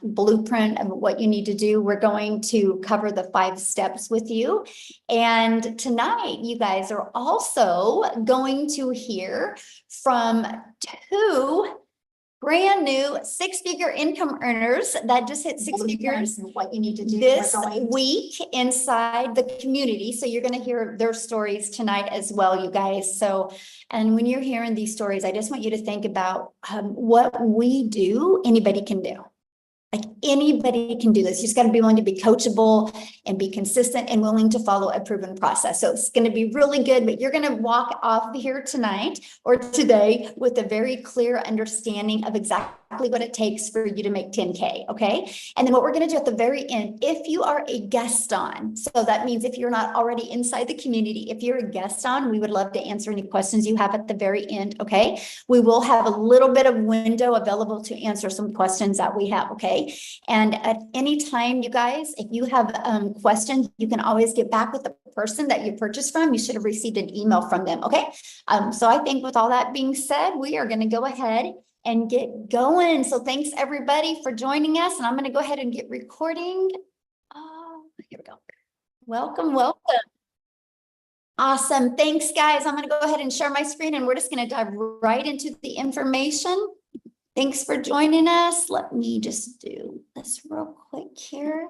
blueprint of what you need to do. We're going to cover the 5 steps with you. And tonight, you guys are also going to hear from 2 brand new 6-figure income earners that just hit 6 figures. What you need to do this week inside the community. So you're going to hear their stories tonight as well, you guys. So, and when you're hearing these stories, I just want you to think about what we do, anybody can do. Like anybody can do this. You just got to be willing to be coachable and be consistent and willing to follow a proven process. So it's going to be really good, but you're going to walk off here tonight or today with a very clear understanding of exactly what it takes for you to make 10K. Okay. And then what we're going to do at the very end, if you are a guest on, so that means if you're not already inside the community, if you're a guest on, we would love to answer any questions you have at the very end. Okay. We will have a little bit of window available to answer some questions that we have. Okay. And at any time, you guys, if you have questions, you can always get back with the person that you purchased from. You should have received an email from them. Okay. So I think with all that being said, we are going to go ahead and get going. So thanks everybody for joining us. And I'm going to go ahead and get recording. Oh, here we go. Welcome, welcome. Awesome. Thanks, guys. I'm going to go ahead and share my screen and we're just going to dive right into the information. Thanks for joining us. Let me just do this real quick here.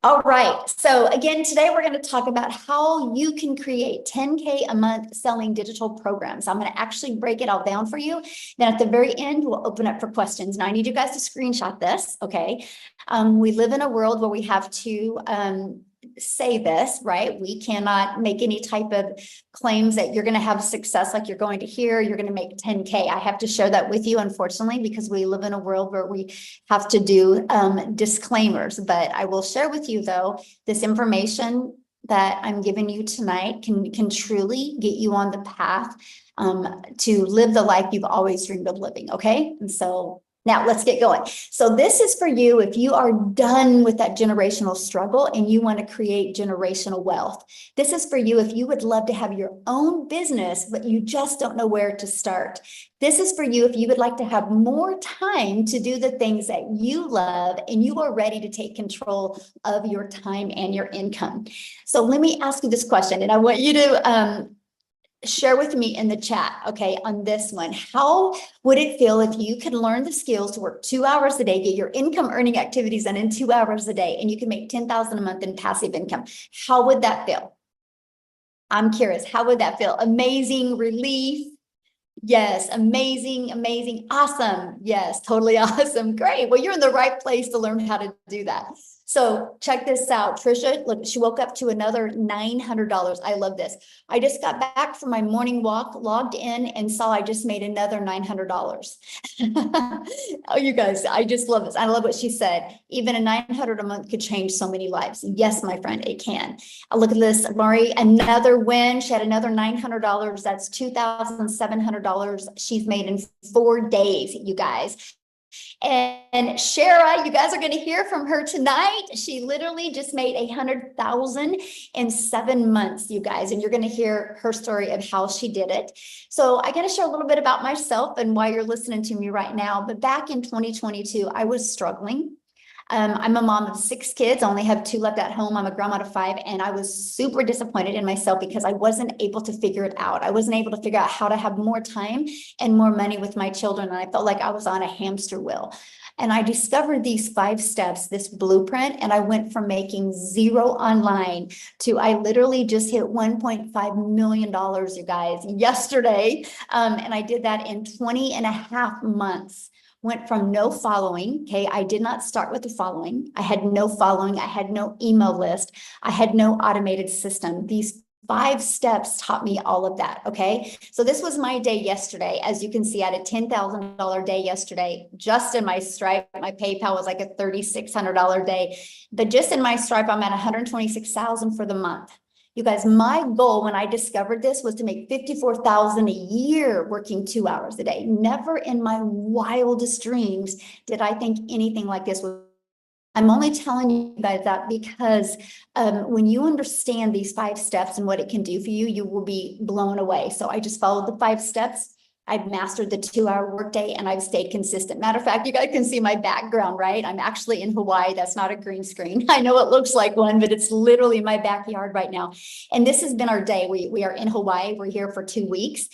All right. So again, today we're going to talk about how you can create 10K a month selling digital programs. I'm going to actually break it all down for you. Then at the very end, we'll open up for questions. Now I need you guys to screenshot this. Okay. We live in a world where we have to say this, right? We cannot make any type of claims that you're going to have success like you're going to hear, you're going to make 10K. I have to share that with you, unfortunately, because we live in a world where we have to do disclaimers. But I will share with you, though, this information that I'm giving you tonight can truly get you on the path to live the life you've always dreamed of living. Okay. And so now let's get going. So this is for you if you are done with that generational struggle and you want to create generational wealth. This is for you if you would love to have your own business, but you just don't know where to start. This is for you if you would like to have more time to do the things that you love and you are ready to take control of your time and your income. So let me ask you this question, and I want you to share with me in the chat, okay, on this one. How would it feel if you could learn the skills to work 2 hours a day, get your income earning activities done in 2 hours a day, and you can make $10,000 a month in passive income? How would that feel? I'm curious. How would that feel? Amazing, relief? Yes, amazing, amazing, awesome. Yes, totally awesome. Great. Well, you're in the right place to learn how to do that. So check this out. Trisha, look, she woke up to another $900. I love this. I just got back from my morning walk, logged in and saw I just made another $900. Oh, you guys, I just love this. I love what she said. Even a $900 a month could change so many lives. Yes, my friend, it can. Look at this, Lori, another win. She had another $900. That's $2,700 she's made in 4 days, you guys. And Shara, you guys are going to hear from her tonight. She literally just made $100,000 in 7 months, you guys, and you're going to hear her story of how she did it. So I got to share a little bit about myself and why you're listening to me right now. But back in 2022, I was struggling. I'm a mom of 6 kids. I only have 2 left at home. I'm a grandma of 5, and I was super disappointed in myself because I wasn't able to figure it out. I wasn't able to figure out how to have more time and more money with my children. And I felt like I was on a hamster wheel. And I discovered these 5 steps, this blueprint, and I went from making 0 online to I literally just hit $1.5 million, you guys, yesterday. And I did that in 20 and a half months. Went from no following. Okay. I did not start with the following. I had no following. I had no email list. I had no automated system. These 5 steps taught me all of that. Okay. So this was my day yesterday. As you can see, I had a $10,000 day yesterday, just in my Stripe. My PayPal was like a $3,600 day, but just in my Stripe, I'm at $126,000 for the month. You guys, my goal when I discovered this was to make $54,000 a year working 2 hours a day. Never in my wildest dreams did I think anything like this was. I'm only telling you guys that because when you understand these 5 steps and what it can do for you, you will be blown away. So I just followed the 5 steps. I've mastered the 2-hour workday and I've stayed consistent. Matter of fact, you guys can see my background, right? I'm actually in Hawaii. That's not a green screen. I know it looks like one, but it's literally my backyard right now. And this has been our day. We are in Hawaii. We're here for 2 weeks.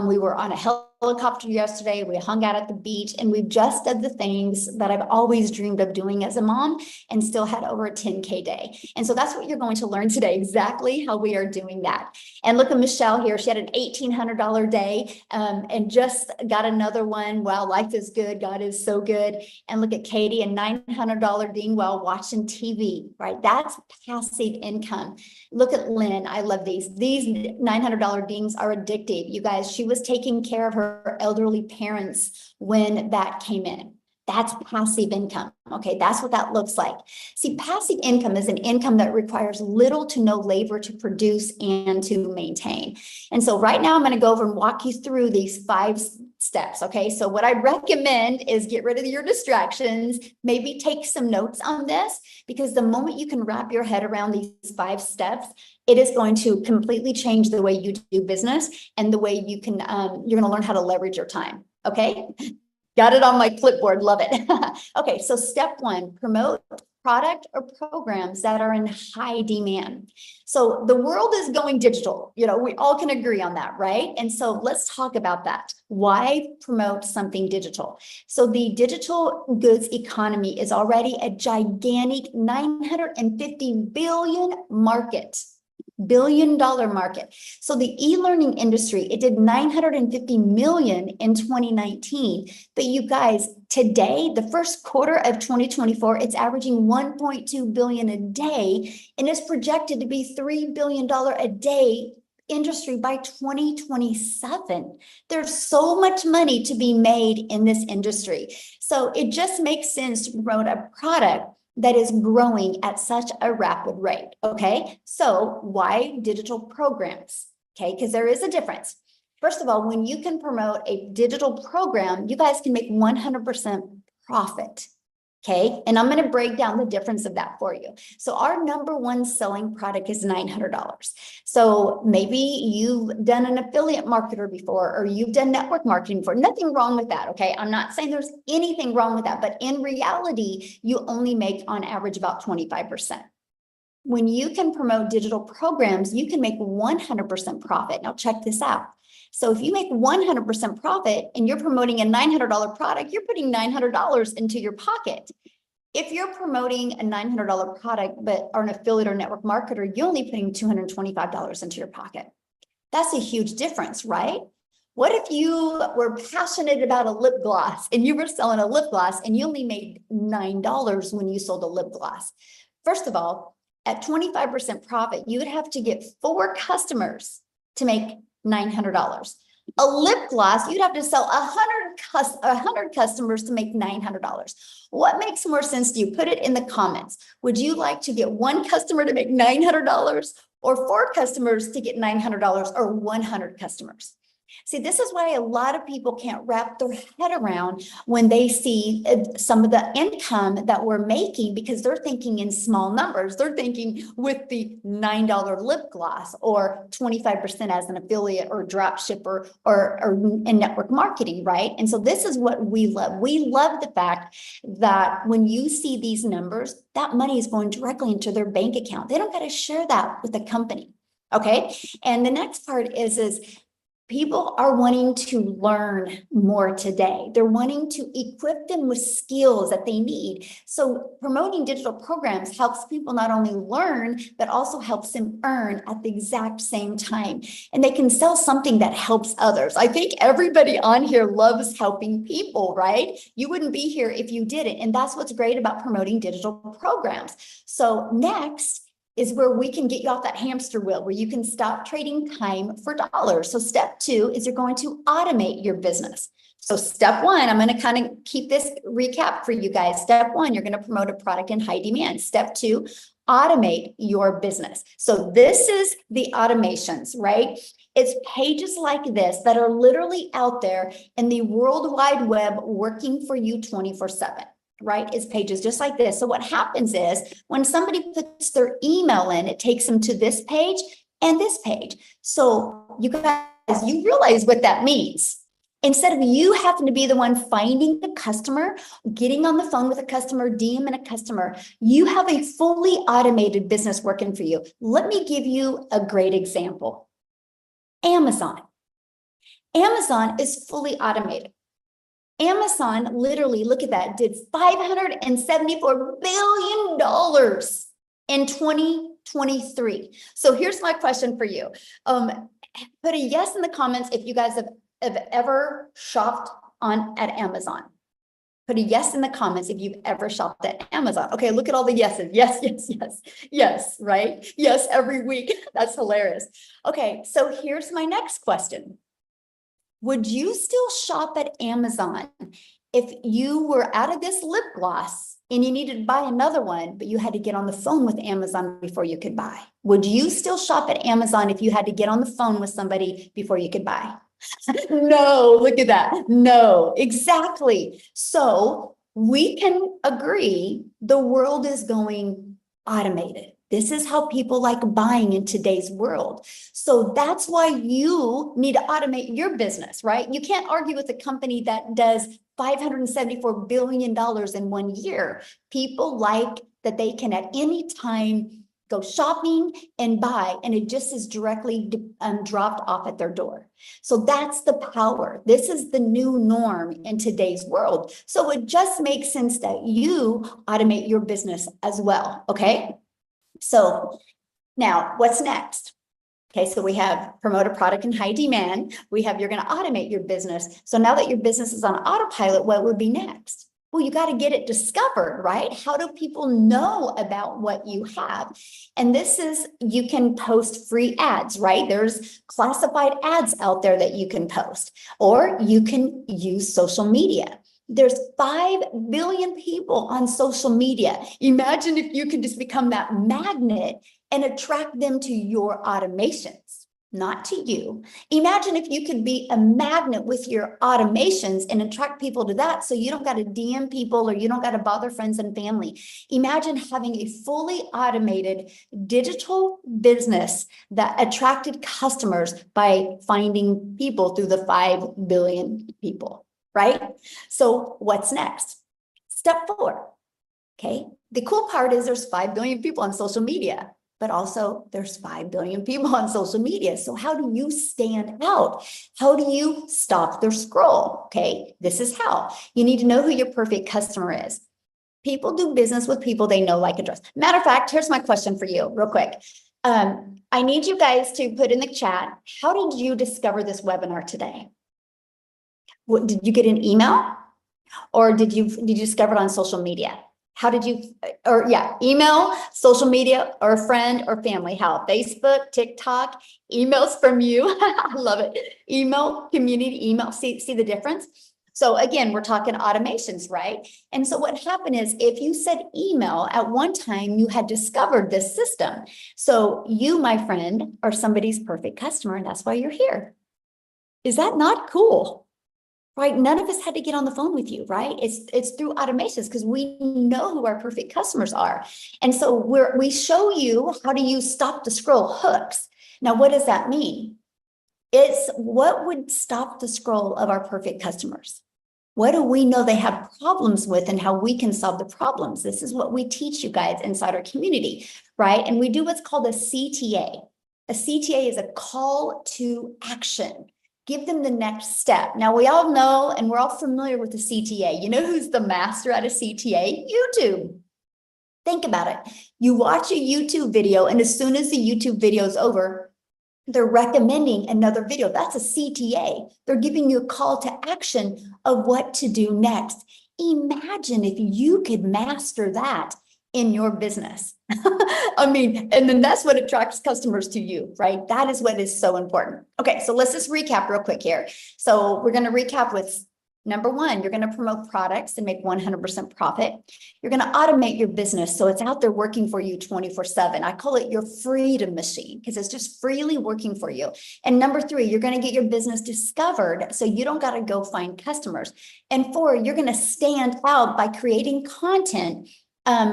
We were on a helicopter yesterday. We hung out at the beach and we've just done the things that I've always dreamed of doing as a mom and still had over a 10K day. And so that's what you're going to learn today, exactly how we are doing that. And look at Michelle here. She had an $1,800 day and just got another one. Wow, life is good. God is so good. And look at Katie, a $900 ding while watching TV, right? That's passive income. Look at Lynn. I love these. These $900 dings are addictive. You guys, she was taking care of her elderly parents when that came in. That's passive income. Okay, that's what that looks like. See, passive income is an income that requires little to no labor to produce and to maintain. And so right now I'm going to go over and walk you through these 5 steps. Okay, so what I recommend is get rid of your distractions, maybe take some notes on this, because the moment you can wrap your head around these 5 steps, it is going to completely change the way you do business and the way you can, you're going to learn how to leverage your time. Okay. Got it on my clipboard. Love it. Okay, so step 1, promote product or programs that are in high demand. So the world is going digital. You know, we all can agree on that, right? And so let's talk about that. Why promote something digital? So the digital goods economy is already a gigantic 950 billion market. Billion-dollar market. So the e-learning industry, it did 950 million in 2019. But you guys, today, the first quarter of 2024, it's averaging 1.2 billion a day and is projected to be $3 billion a day industry by 2027. There's so much money to be made in this industry. So it just makes sense to promote a product that is growing at such a rapid rate. Okay, so why digital programs? Okay, because there is a difference. First of all, when you can promote a digital program, you guys can make 100% profit. Okay, and I'm going to break down the difference of that for you. So our number 1 selling product is $900. So maybe you've done an affiliate marketer before, or you've done network marketing before. Nothing wrong with that. Okay, I'm not saying there's anything wrong with that, but in reality, you only make on average about 25%. When you can promote digital programs, you can make 100% profit. Now check this out. So if you make 100% profit and you're promoting a $900 product, you're putting $900 into your pocket. If you're promoting a $900 product, but are an affiliate or network marketer, you're only putting $225 into your pocket. That's a huge difference, right? What if you were passionate about a lip gloss and you were selling a lip gloss and you only made $9 when you sold a lip gloss? First of all, at 25% profit, you would have to get 4 customers to make $900. A lip gloss, you'd have to sell 100 customers to make $900. What makes more sense to you? Put it in the comments. Would you like to get 1 customer to make $900 or 4 customers to get $900 or 100 customers? See, this is why a lot of people can't wrap their head around when they see some of the income that we're making, because they're thinking in small numbers. They're thinking with the $9 lip gloss or 25% as an affiliate or drop shipper or in network marketing, right? And so this is what we love. We love the fact that when you see these numbers, that money is going directly into their bank account. They don't got to share that with the company. Okay. And the next part is people are wanting to learn more today. They're wanting to equip them with skills that they need. So promoting digital programs helps people not only learn, but also helps them earn at the exact same time. And they can sell something that helps others. I think everybody on here loves helping people, right? You wouldn't be here if you didn't. And that's what's great about promoting digital programs. So next is where we can get you off that hamster wheel, where you can stop trading time for dollars. So step 2 is you're going to automate your business. So step 1, I'm going to kind of keep this recap for you guys. Step 1, you're going to promote a product in high demand. Step 2, automate your business. So this is the automations, right? It's pages like this that are literally out there in the World Wide Web working for you 24/7. Right? It's pages just like this. So what happens is when somebody puts their email in, it takes them to this page and this page. So you guys, you realize what that means. Instead of you having to be the one finding the customer, getting on the phone with a customer, DMing a customer, you have a fully automated business working for you. Let me give you a great example. Amazon. Amazon is fully automated. Amazon literally, look at that, did $574 billion in 2023. So here's my question for you. Put a yes in the comments if you guys have ever shopped at Amazon. Put a yes in the comments if you've ever shopped at Amazon. Okay, look at all the yeses. Yes, yes, yes, yes, right? Yes, every week. That's hilarious. Okay, so here's my next question. Would you still shop at Amazon if you were out of this lip gloss and you needed to buy another one, but you had to get on the phone with Amazon before you could buy? Would you still shop at Amazon if you had to get on the phone with somebody before you could buy? No, look at that. No, exactly. So we can agree the world is going automated. This is how people like buying in today's world. So that's why you need to automate your business, right? You can't argue with a company that does $574 billion in 1 year. People like that they can at any time go shopping and buy, and it just is directly dropped off at their door. So that's the power. This is the new norm in today's world. So it just makes sense that you automate your business as well, okay? So now what's next? Okay, so we have promote a product in high demand. We have you're going to automate your business. So now that your business is on autopilot, what would be next? Well, you got to get it discovered, right? How do people know about what you have? And this is, you can post free ads, right? There's classified ads out there that you can post, or you can use social media. There's 5 billion people on social media. Imagine if you could just become that magnet and attract them to your automations, not to you. Imagine if you could be a magnet with your automations and attract people to that, so you don't got to DM people or you don't got to bother friends and family. Imagine having a fully automated digital business that attracted customers by finding people through the 5 billion people, right? So what's next? Step 4, okay? The cool part is there's 5 billion people on social media, but also there's 5 billion people on social media. So how do you stand out? How do you stop their scroll? Okay, this is how. You need to know who your perfect customer is. People do business with people they know, like, and trust. Matter of fact, here's my question for you real quick. I need you guys to put in the chat, how did you discover this webinar today? What, did you get an email, or did you discover it on social media? How did you, or yeah, email, social media, or a friend or family? How? Facebook, TikTok, emails from you. I love it. Email, community email. See the difference? So again, we're talking automations, right? And so what happened is, if you said email at one time, you had discovered this system. So you, my friend, are somebody's perfect customer, and that's why you're here. Is that not cool? Right? None of us had to get on the phone with you, right? It's through automations, because we know who our perfect customers are. And so we show you how to use stop the scroll hooks. Now, what does that mean? It's what would stop the scroll of our perfect customers. What do we know they have problems with, and how we can solve the problems? This is what we teach you guys inside our community, right? And we do what's called a CTA. A CTA is a call to action. Give them the next step. Now, we all know, and we're all familiar with the CTA. You know who's the master at a CTA? YouTube. Think about it. You watch a YouTube video, and as soon as the YouTube video is over, they're recommending another video. That's a CTA. They're giving you a call to action of what to do next. Imagine if you could master that in your business. I mean, and then that's what attracts customers to you, right? That is what is so important. Okay, so let's just recap real quick here. So we're going to recap with number 1, you're going to promote products and make 100% profit. You're going to automate your business so it's out there working for you 24/7. I call it your freedom machine, because it's just freely working for you. And number 3, you're going to get your business discovered so you don't got to go find customers. And 4, you're going to stand out by creating content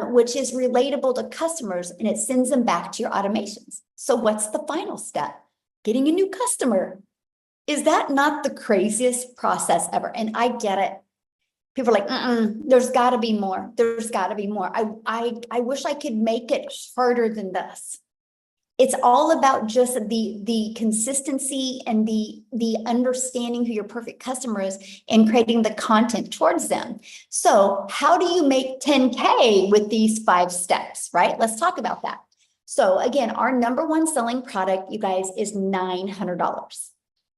which is relatable to customers, and it sends them back to your automations. So what's the final step? Getting a new customer. Is that not the craziest process ever? And I get it. People are like, there's got to be more. There's got to be more. I wish I could make it harder than this. It's all about just the consistency and the understanding who your perfect customer is and creating the content towards them. So how do you make 10K with these 5 steps, right? Let's talk about that. So again, our #1 selling product, you guys, is $900.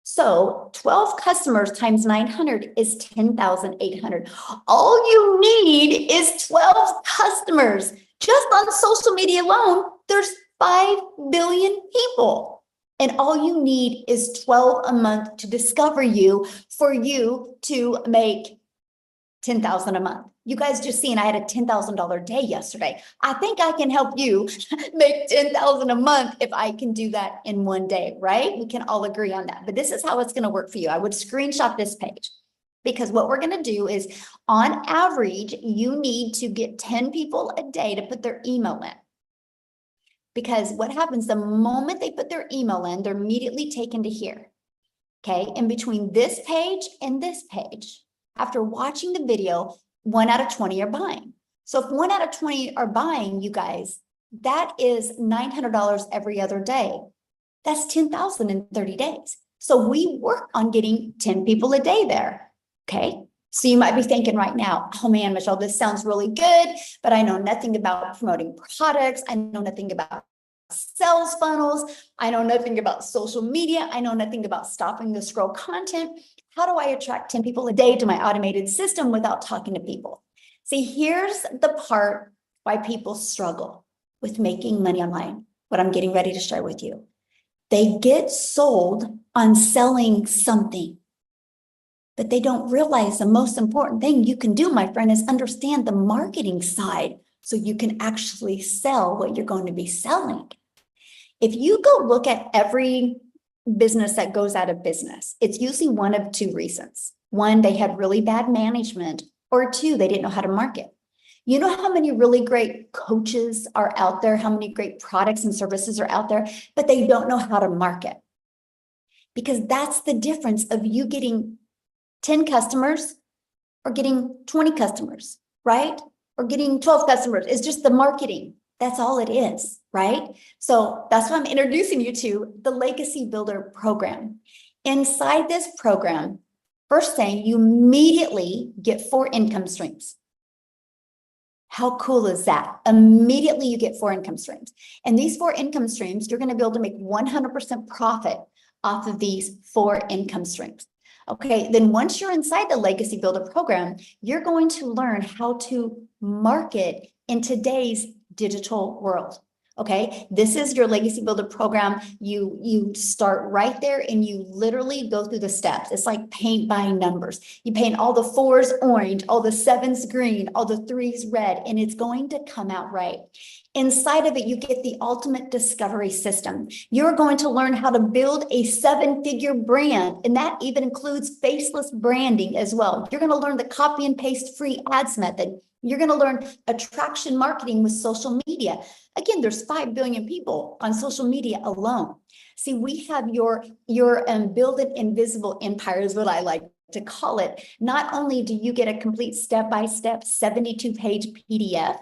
So 12 customers times 900 is 10,800. All you need is 12 customers. Just on social media alone, there's 5 billion people. And all you need is 12 a month to discover you for you to make 10,000 a month. You guys just seen I had a $10,000 day yesterday. I think I can help you make 10,000 a month if I can do that in one day, right? We can all agree on that. But this is how it's going to work for you. I would screenshot this page because what we're going to do is on average, you need to get 10 people a day to put their email in. Because what happens the moment they put their email in, they're immediately taken to here. Okay. And between this page and this page, after watching the video, 1 out of 20 are buying. So if 1 out of 20 are buying, you guys, that is $900 every other day. That's 10,000 in 30 days. So we work on getting 10 people a day there. Okay. So you might be thinking right now, oh man, Michelle, this sounds really good, but I know nothing about promoting products. I know nothing about sales funnels. I know nothing about social media. I know nothing about stopping the scroll content. How do I attract 10 people a day to my automated system without talking to people? See, here's the part why people struggle with making money online, what I'm getting ready to share with you. They get sold on selling something, but they don't realize the most important thing you can do, my friend, is understand the marketing side so you can actually sell what you're going to be selling. If you go look at every business that goes out of business, it's usually one of 2 reasons. 1, they had really bad management, or 2, they didn't know how to market. You know how many really great coaches are out there, how many great products and services are out there, but they don't know how to market. Because that's the difference of you getting 10 customers or getting 20 customers, right? Or getting 12 customers. It's just the marketing. That's all it is, right? So that's why I'm introducing you to the Legacy Builder program. Inside this program, first thing, you immediately get 4 income streams. How cool is that? Immediately you get 4 income streams. And these 4 income streams, you're going to be able to make 100% profit off of these 4 income streams. Okay, then once you're inside the Legacy Builder program, you're going to learn how to market in today's digital world. Okay, this is your Legacy Builder program. You start right there and you literally go through the steps. It's like paint by numbers. You paint all the 4s orange, all the 7s green, all the 3s red, and it's going to come out right. Inside of it, you get the ultimate discovery system. You're going to learn how to build a 7-figure brand, and that even includes faceless branding as well. You're going to learn the copy and paste free ads method. You're going to learn attraction marketing with social media. Again, there's 5 billion people on social media alone. See, we have your build an invisible empire is what I like to call it. Not only do you get a complete step-by-step 72-page PDF,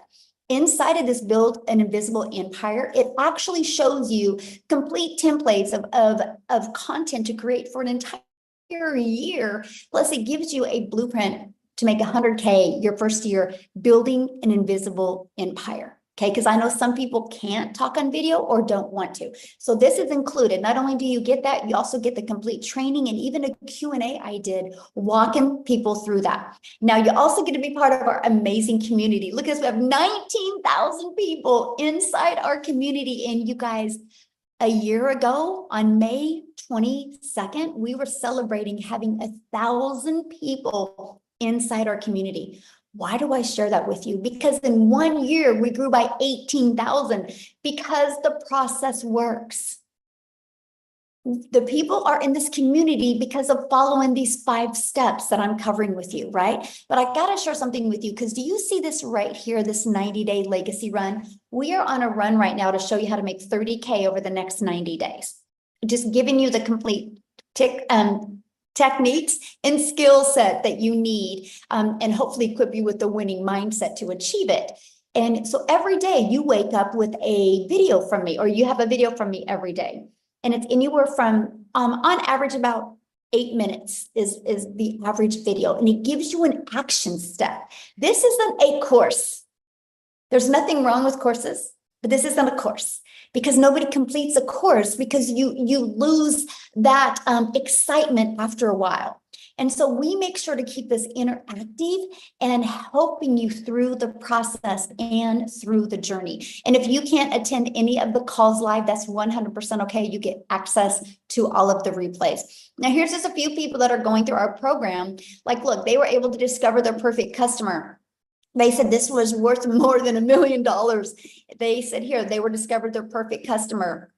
inside of this build an invisible empire, it actually shows you complete templates of content to create for an entire year. Plus it gives you a blueprint to make 100K your first year building an invisible empire. Okay, because I know some people can't talk on video or don't want to. So this is included. Not only do you get that, you also get the complete training and even a Q&A I did walking people through that. Now you also get to be part of our amazing community. Look at this, we have 19,000 people inside our community. And you guys, a year ago on May 22nd, we were celebrating having 1,000 people inside our community. Why do I share that with you? Because in 1 year, we grew by 18,000 because the process works. The people are in this community because of following these 5 steps that I'm covering with you, right? But I got to share something with you because do you see this right here, this 90-day legacy run? We are on a run right now to show you how to make 30K over the next 90 days. Just giving you the complete techniques and skill set that you need, and hopefully equip you with the winning mindset to achieve it. And so every day you wake up with a video from me, or you have a video from me every day. And it's anywhere from, on average, about 8 minutes is the average video. And it gives you an action step. This isn't a course. There's nothing wrong with courses, but this isn't a course, because nobody completes a course because you lose that excitement after a while. And so we make sure to keep this interactive and helping you through the process and through the journey. And if you can't attend any of the calls live, that's 100% okay. You get access to all of the replays. Now, here's just a few people that are going through our program. Like, look, they were able to discover their perfect customer. They said this was worth more than $1 million. They said here, they were discovered their perfect customer.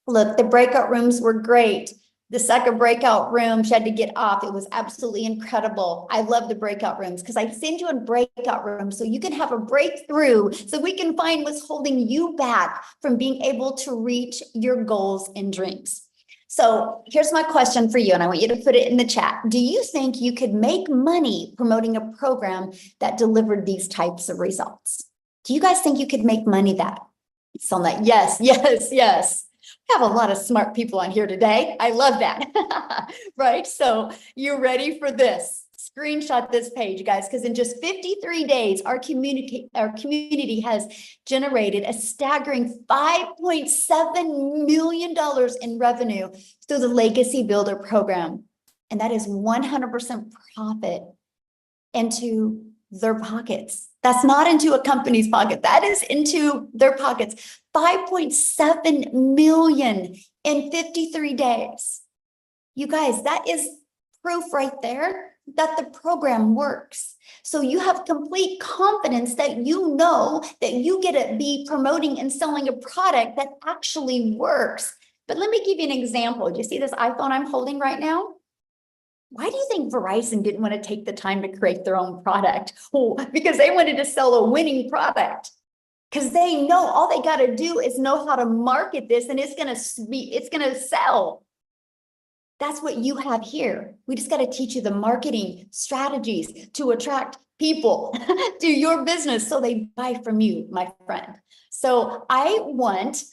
Look, the breakout rooms were great. The second breakout room, she had to get off. It was absolutely incredible. I love the breakout rooms because I send you a breakout room so you can have a breakthrough, so we can find what's holding you back from being able to reach your goals and dreams. So here's my question for you, and I want you to put it in the chat. Do you think you could make money promoting a program that delivered these types of results? Do you guys think you could make money that? So that, yes, yes, yes. We have a lot of smart people on here today. I love that. Right? So you ready for this? Screenshot this page, guys, because in just 53 days, our community has generated a staggering $5.7 million in revenue through the Legacy Builder program. And that is 100% profit into their pockets. That's not into a company's pocket. That is into their pockets. 5.7 million in 53 days. You guys, that is proof right there that the program works. So you have complete confidence that you know that you get to be promoting and selling a product that actually works. But let me give you an example. Do you see this iPhone I'm holding right now? Why do you think Verizon didn't want to take the time to create their own product? Oh, because they wanted to sell a winning product. Because they know all they got to do is know how to market this, and it's going to sell. That's what you have here. We just got to teach you the marketing strategies to attract people to your business so they buy from you, my friend. So I want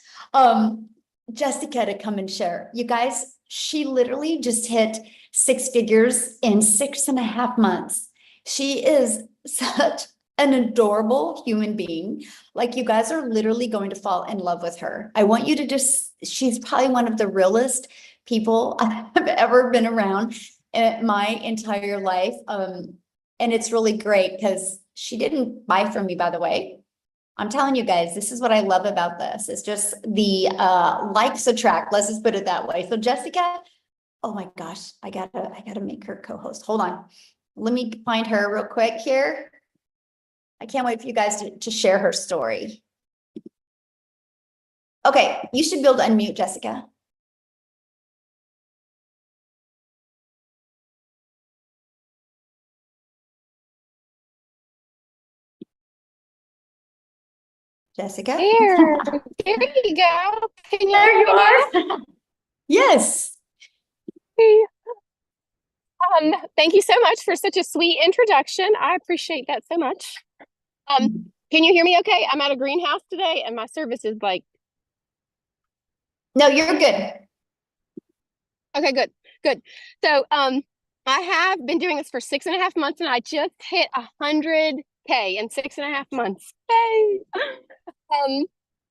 Jessica to come and share. You guys, she literally just hit 6 figures in 6.5 months. She is such an adorable human being. Like, you guys are literally going to fall in love with her. I want you to she's probably one of the realest people I've ever been around in my entire life. And it's really great because she didn't buy from me, by the way. I'm telling you guys, this is what I love about this. It's just the likes attract. Let's just put it that way. So Jessica, oh my gosh, I gotta make her co-host. Hold on. Let me find her real quick here. I can't wait for you guys to share her story. Okay, you should be able to unmute, Jessica. Jessica? There you go. Can you There hear you me now? are. Yes. Thank you so much for such a sweet introduction. I appreciate that so much. Can you hear me okay? I'm at a greenhouse today and my service is like... No, you're good. Okay, good. So I have been doing this for 6.5 months and I just hit 100K in 6.5 months. Yay!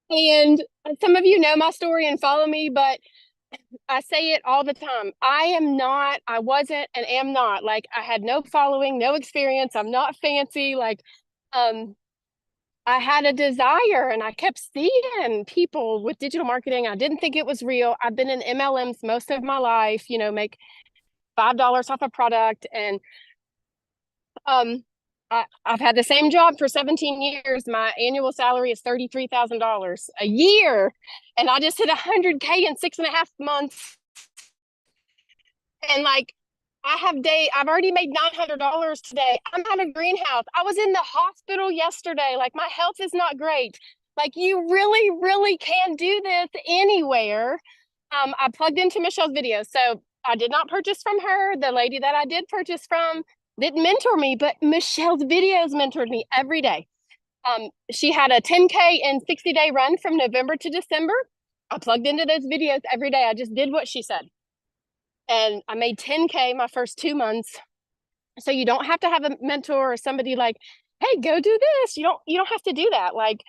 And some of you know my story and follow me, but I say it all the time. I wasn't and am not. Like, I had no following, no experience. I'm not fancy. Like, I had a desire and I kept seeing people with digital marketing. I didn't think it was real. I've been in MLMs most of my life, make $5 off a product. And I've had the same job for 17 years. My annual salary is $33,000 a year. And I just hit 100K in 6.5 months. And like, I've already made $900 today. I'm at a greenhouse. I was in the hospital yesterday. Like, my health is not great. Like, you really, really can do this anywhere. I plugged into Michelle's video. So I did not purchase from her. The lady that I did purchase from didn't mentor me, but Michelle's videos mentored me every day. She had a 10K and 60-day run from November to December. I plugged into those videos every day. I just did what she said. And I made 10K my first 2 months. So you don't have to have a mentor or somebody like, hey, go do this. You don't have to do that. Like,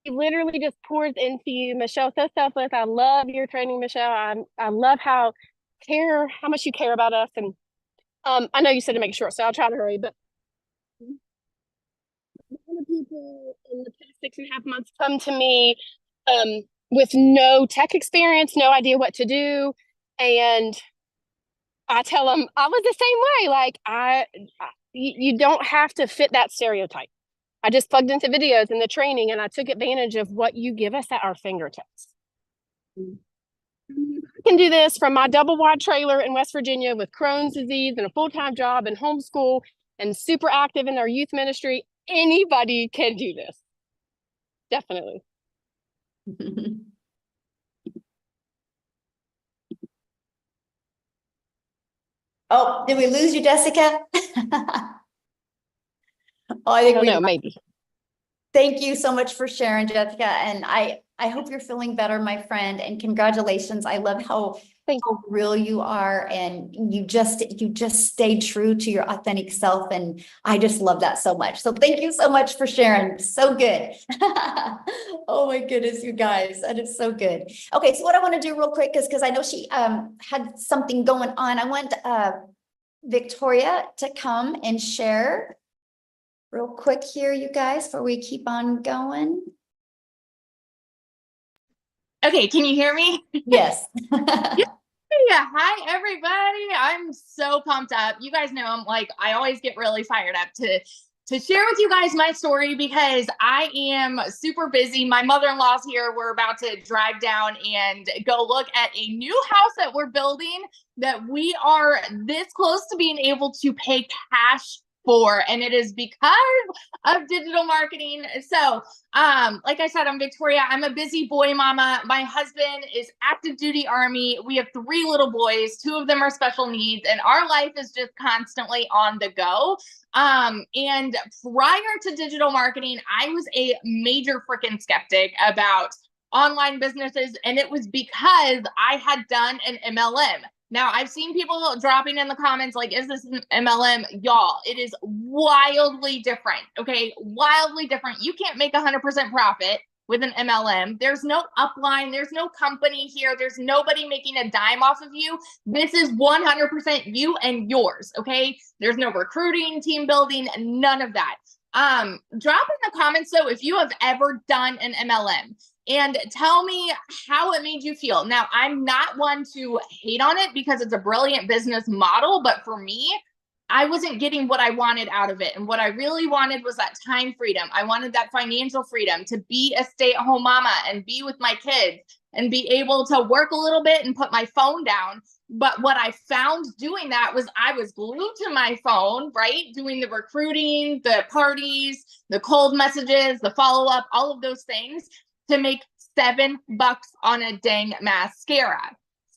it literally just pours into you. Michelle, so selfless. I love your training, Michelle. I love how much you care about us. And I know you said to make sure, so I'll try to hurry, but people in the past 6.5 months come to me with no tech experience, no idea what to do. And I tell them I was the same way. Like you don't have to fit that stereotype. I just plugged into videos and the training, and I took advantage of what you give us at our fingertips. I can do this from my double wide trailer in West Virginia with Crohn's disease and a full-time job and homeschool and super active in our youth ministry. Anybody can do this. Definitely. Oh, did we lose you, Jessica? Oh, I think I don't know, maybe. Thank you so much for sharing, Jessica. And I hope you're feeling better, my friend, and congratulations. I love how real you are, and you just stay true to your authentic self. And I just love that so much. So thank you so much for sharing. So good. Oh my goodness, you guys, that is so good. Okay, so what I want to do real quick is, because I know she had something going on. I want Victoria to come and share real quick here, you guys, before we keep on going. Okay, can you hear me? Yes. Yeah, hi everybody. I'm so pumped up. You guys know I always get really fired up to share with you guys my story, because I am super busy. My mother-in-law's here. We're about to drive down and go look at a new house that we're building that we are this close to being able to pay cash for, and it is because of digital marketing. So like I said, I'm Victoria. I'm a busy boy mama. My husband is active duty Army. We have 3 little boys. 2 of them are special needs, and our life is just constantly on the go. And prior to digital marketing, I was a major freaking skeptic about online businesses, and it was because I had done an MLM. Now, I've seen people dropping in the comments like, is this an MLM? Y'all, it is wildly different, okay? Wildly different. You can't make 100% profit with an MLM. There's no upline. There's no company here. There's nobody making a dime off of you. This is 100% you and yours, okay? There's no recruiting, team building, none of that. Drop in the comments, though, if you have ever done an MLM, and tell me how it made you feel. Now, I'm not one to hate on it because it's a brilliant business model, but for me, I wasn't getting what I wanted out of it. And what I really wanted was that time freedom. I wanted that financial freedom to be a stay-at-home mama and be with my kids and be able to work a little bit and put my phone down. But what I found doing that was I was glued to my phone, right? Doing the recruiting, the parties, the cold messages, the follow-up, all of those things, to make $7 on a dang mascara.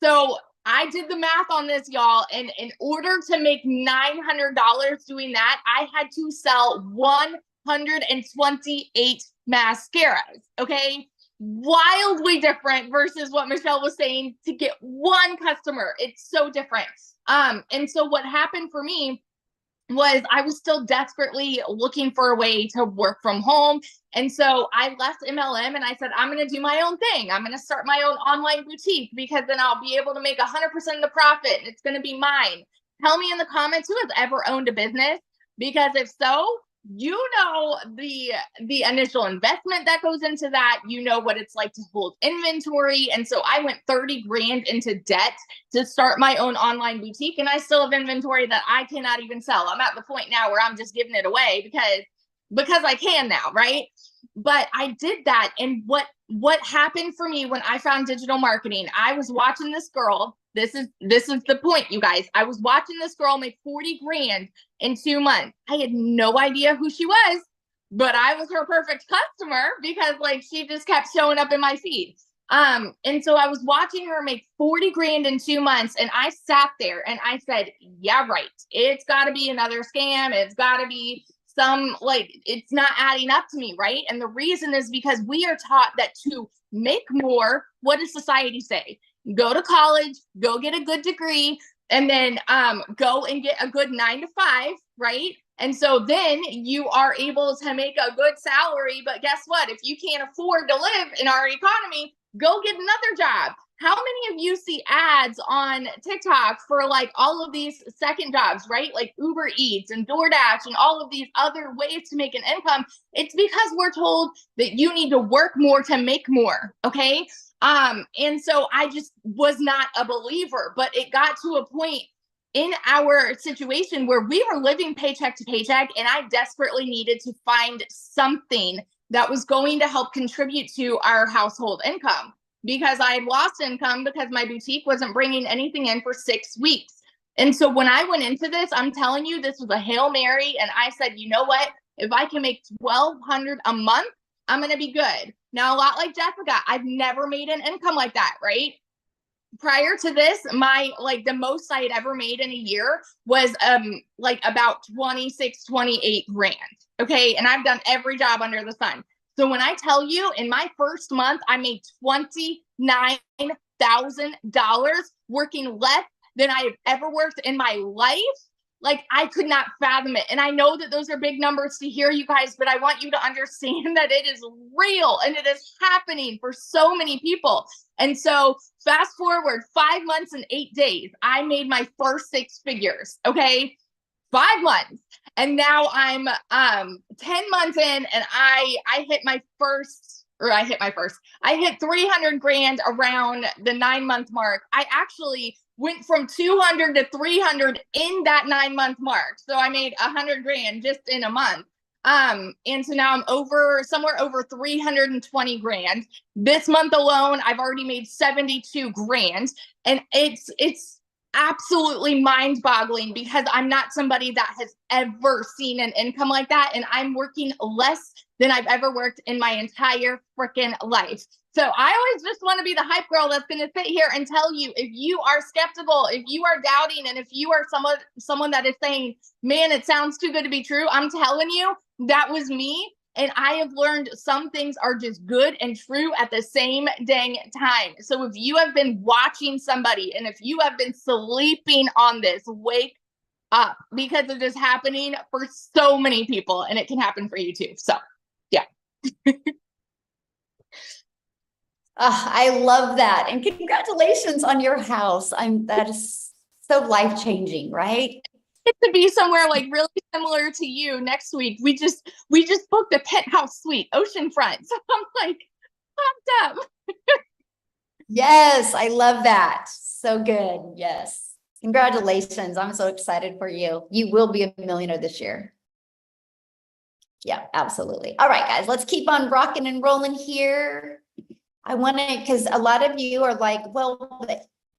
So I did the math on this, y'all. And in order to make $900 doing that, I had to sell 128 mascaras. Okay. Wildly different versus what Michelle was saying to get one customer. It's so different. And so what happened for me was I was still desperately looking for a way to work from home. And so I left MLM and I said, I'm going to do my own thing. I'm going to start my own online boutique, because then I'll be able to make 100% of the profit. And it's going to be mine. Tell me in the comments who has ever owned a business, because if so, you know the initial investment that goes into that. You know what it's like to hold inventory. And so I went 30 grand into debt to start my own online boutique, and I still have inventory that I cannot even sell. I'm at the point now where I'm just giving it away because I can now, right? But I did that. And what happened for me when I found digital marketing, I was watching this girl. This is the point, you guys. I was watching this girl make 40 grand in 2 months. I had no idea who she was, but I was her perfect customer because she just kept showing up in my feed. And so I was watching her make 40 grand in 2 months, and I sat there and I said, yeah, right. It's got to be another scam. It's got to be it's not adding up to me, right? And the reason is because we are taught that to make more, what does society say? Go to college, go get a good degree, and then go and get a good 9 to 5, right? And so then you are able to make a good salary. But guess what? If you can't afford to live in our economy, go get another job. How many of you see ads on TikTok for like all of these second jobs, right? Like Uber Eats and DoorDash and all of these other ways to make an income. It's because we're told that you need to work more to make more. Okay. And so I just was not a believer, but it got to a point in our situation where we were living paycheck to paycheck, and I desperately needed to find something that was going to help contribute to our household income, because I had lost income because my boutique wasn't bringing anything in for 6 weeks. And so when I went into this, I'm telling you, this was a Hail Mary. And I said, you know what? If I can make $1,200 a month, I'm going to be good. Now, a lot like Jessica, I've never made an income like that, right? Prior to this, the most I had ever made in a year was about 26, 28 grand. Okay. And I've done every job under the sun. So when I tell you, in my first month, I made $29,000 working less than I have ever worked in my life. Like, I could not fathom it. And I know that those are big numbers to hear, you guys, but I want you to understand that it is real and it is happening for so many people. And so fast forward 5 months and 8 days, I made my first 6 figures. Okay. 5 months. And now I'm 10 months in, and I hit 300 grand around the 9-month mark. I actually went from 200 to 300 in that 9-month mark. So I made 100 grand just in a month. And so now I'm somewhere over 320 grand. This month alone, I've already made 72 grand. And it's absolutely mind-boggling, because I'm not somebody that has ever seen an income like that, and I'm working less than I've ever worked in my entire freaking life. So I always just want to be the hype girl that's going to sit here and tell you, if you are skeptical, if you are doubting, and if you are someone that is saying, man, it sounds too good to be true, I'm telling you, that was me. And I have learned some things are just good and true at the same dang time. So if you have been watching somebody, and if you have been sleeping on this, wake up, because it is happening for so many people, and it can happen for you too. So, yeah. I love that. And congratulations on your house. That is so life-changing, right? To be somewhere like really similar to you next week. We just booked a penthouse suite, oceanfront. So I'm like pumped up. Yes, I love that. So good. Yes. Congratulations. I'm so excited for you. You will be a millionaire this year. Yeah, absolutely. All right, guys, let's keep on rocking and rolling here. I want to, because a lot of you are like, well,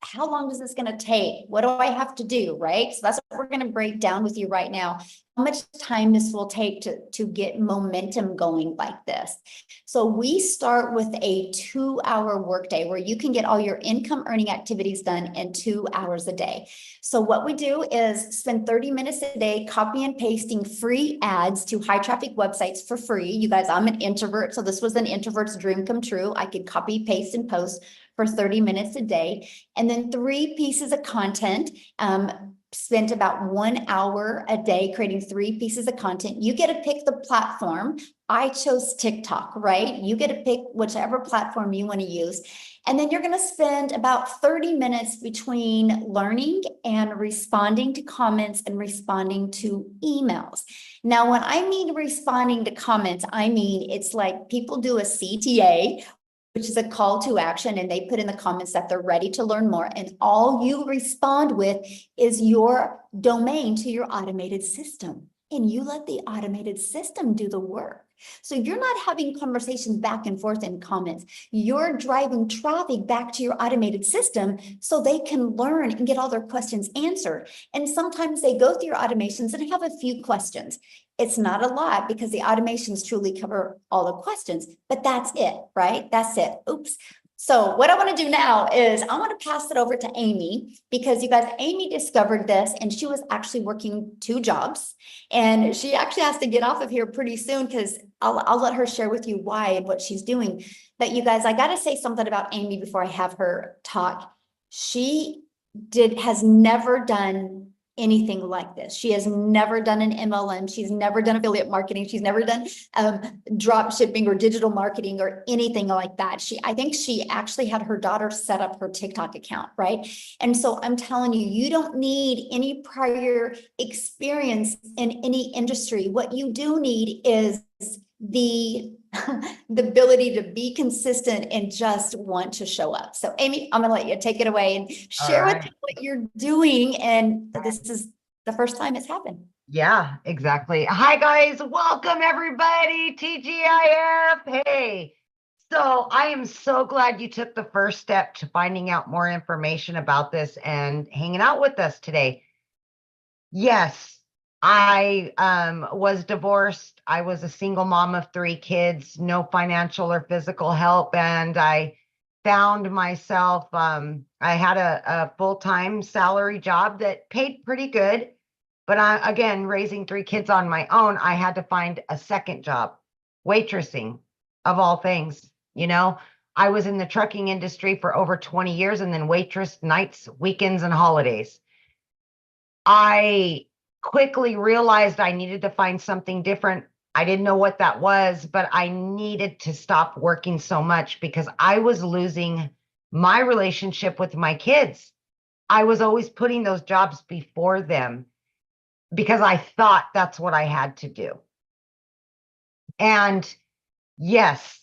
how long is this going to take? What do I have to do? Right. So that's what we're going to break down with you right now. How much time this will take to get momentum going like this. So we start with a 2-hour workday where you can get all your income earning activities done in 2 hours a day. So what we do is spend 30 minutes a day copy and pasting free ads to high traffic websites for free. You guys, I'm an introvert, so this was an introvert's dream come true. I could copy, paste, and post for 30 minutes a day. And then 3 pieces of content, spent about 1 hour a day creating 3 pieces of content. You get to pick the platform. I chose TikTok, right? You get to pick whichever platform you want to use. And then you're going to spend about 30 minutes between learning and responding to comments and responding to emails. Now, when I mean responding to comments, I mean it's like people do a CTA, which is a call to action, and they put in the comments that they're ready to learn more. And all you respond with is your domain to your automated system. And you let the automated system do the work. So you're not having conversations back and forth in comments. You're driving traffic back to your automated system so they can learn and get all their questions answered. And sometimes they go through your automations and have a few questions. It's not a lot because the automations truly cover all the questions, but that's it, right? That's it. Oops. So what I want to do now is I want to pass it over to Amy, because you guys, Amy discovered this and she was actually working 2 jobs, and she actually has to get off of here pretty soon, because I'll let her share with you why and what she's doing. But you guys, I got to say something about Amy before I have her talk. She has never done anything like this. She has never done an MLM. She's never done affiliate marketing. She's never done drop shipping or digital marketing or anything like that. I think she actually had her daughter set up her TikTok account, right? And so I'm telling you, you don't need any prior experience in any industry. What you do need is the ability to be consistent and just want to show up. So Amy, I'm gonna let you take it away and share with me what you're doing, and that this is the first time it's happened. Yeah, exactly. Hi guys, welcome everybody, TGIF. Hey, so I am so glad you took the first step to finding out more information about this and hanging out with us today. Yes, I was divorced. I was a single mom of 3 kids, no financial or physical help, and I found myself, I had a full-time salary job that paid pretty good, but again, raising 3 kids on my own, I had to find a second job, waitressing of all things. You know, I was in the trucking industry for over 20 years and then waitress nights, weekends, and holidays. I quickly realized I needed to find something different. I didn't know what that was, but I needed to stop working so much because I was losing my relationship with my kids. I was always putting those jobs before them because I thought that's what I had to do. And yes,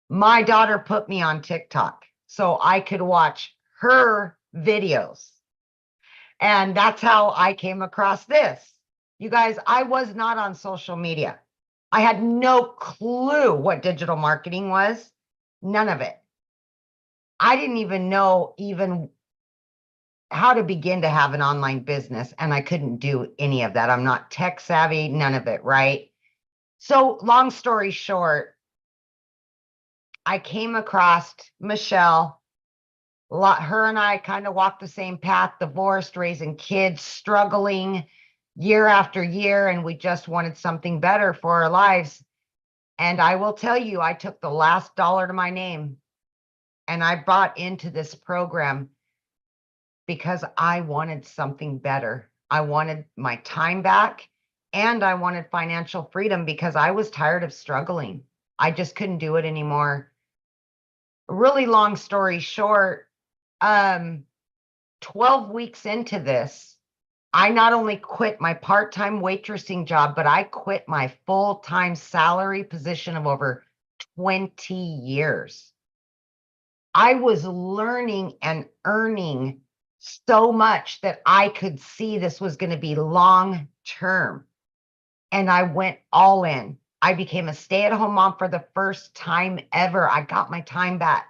my daughter put me on TikTok so I could watch her videos. And that's how I came across this. You guys, I was not on social media. I had no clue what digital marketing was. None of it. I didn't even know how to begin to have an online business, and I couldn't do any of that. I'm not tech savvy, none of it, right? So long story short, I came across Michelle. Her and I kind of walked the same path, divorced, raising kids, struggling year after year, and we just wanted something better for our lives. And I will tell you, I took the last dollar to my name and I bought into this program because I wanted something better. I wanted my time back and I wanted financial freedom because I was tired of struggling. I just couldn't do it anymore. Really long story short, 12 weeks into this, I not only quit my part-time waitressing job, but I quit my full-time salary position of over 20 years. I was learning and earning so much that I could see this was going to be long-term. And I went all in. I became a stay-at-home mom for the first time ever. I got my time back.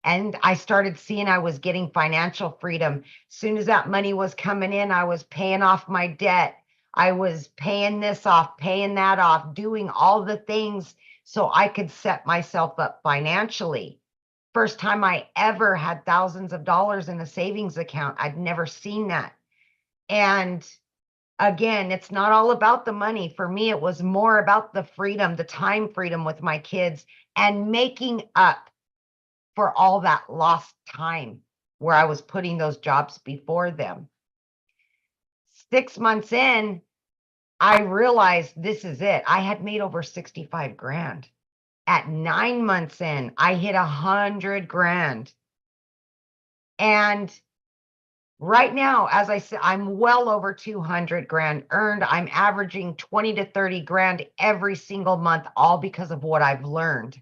And I started seeing I was getting financial freedom. As soon as that money was coming in, I was paying off my debt. I was paying this off, paying that off, doing all the things so I could set myself up financially. First time I ever had thousands of dollars in a savings account. I'd never seen that. And again, it's not all about the money. For me, it was more about the freedom, the time freedom with my kids and making up for all that lost time where I was putting those jobs before them. 6 months in, I realized this is it. I had made over 65 grand. At 9 months in, I hit 100 grand. And right now, as I said, I'm well over 200 grand earned. I'm averaging 20 to 30 grand every single month, all because of what I've learned.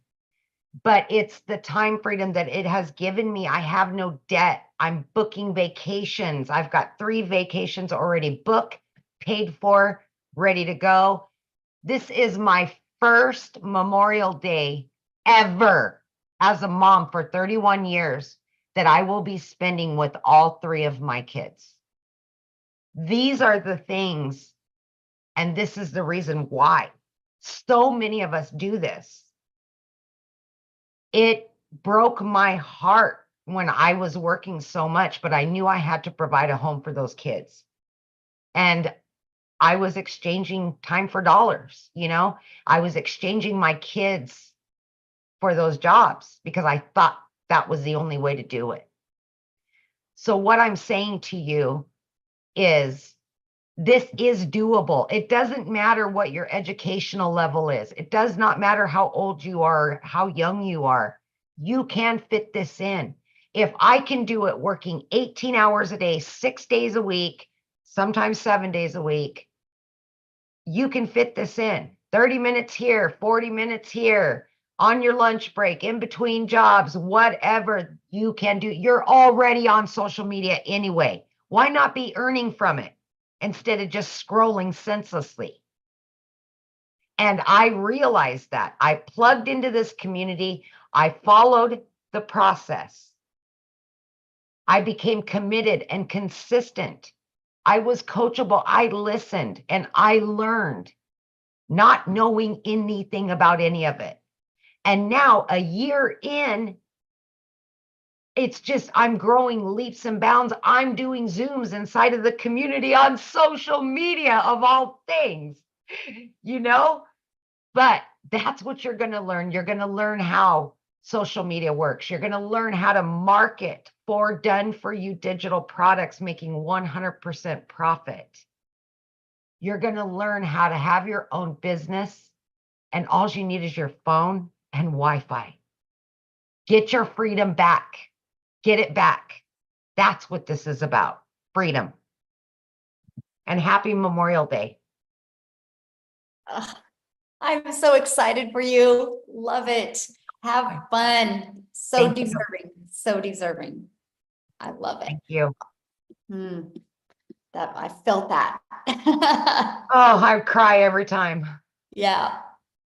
But it's the time freedom that it has given me. I have no debt. I'm booking vacations. I've got 3 vacations already booked, paid for, ready to go. This is my first Memorial Day ever as a mom for 31 years that I will be spending with all 3 of my kids. These are the things, and this is the reason why so many of us do this. It broke my heart when I was working so much, but I knew I had to provide a home for those kids. And I was exchanging time for dollars, you know, I was exchanging my kids for those jobs because I thought that was the only way to do it. So what I'm saying to you is this is doable. It doesn't matter what your educational level is. It does not matter how old you are, how young you are. You can fit this in. If I can do it working 18 hours a day, 6 days a week, sometimes 7 days a week, you can fit this in. 30 minutes here, 40 minutes here, on your lunch break, in between jobs, whatever you can do. You're already on social media anyway. Why not be earning from it instead of just scrolling senselessly? And I realized that. I plugged into this community. I followed the process. I became committed and consistent. I was coachable. I listened and I learned, not knowing anything about any of it. And now a year in, it's just, I'm growing leaps and bounds. I'm doing Zooms inside of the community on social media of all things, you know, but that's what you're going to learn. You're going to learn how social media works. You're going to learn how to market for done for you digital products, making 100% profit. You're going to learn how to have your own business, and all you need is your phone and Wi-Fi. Get your freedom back. Get it back. That's what this is about. Freedom. And happy Memorial Day. I'm so excited for you. Love it. Have fun. So Thank you. deserving. So deserving. I love it. Thank you. That I felt that. Oh, I cry every time. Yeah,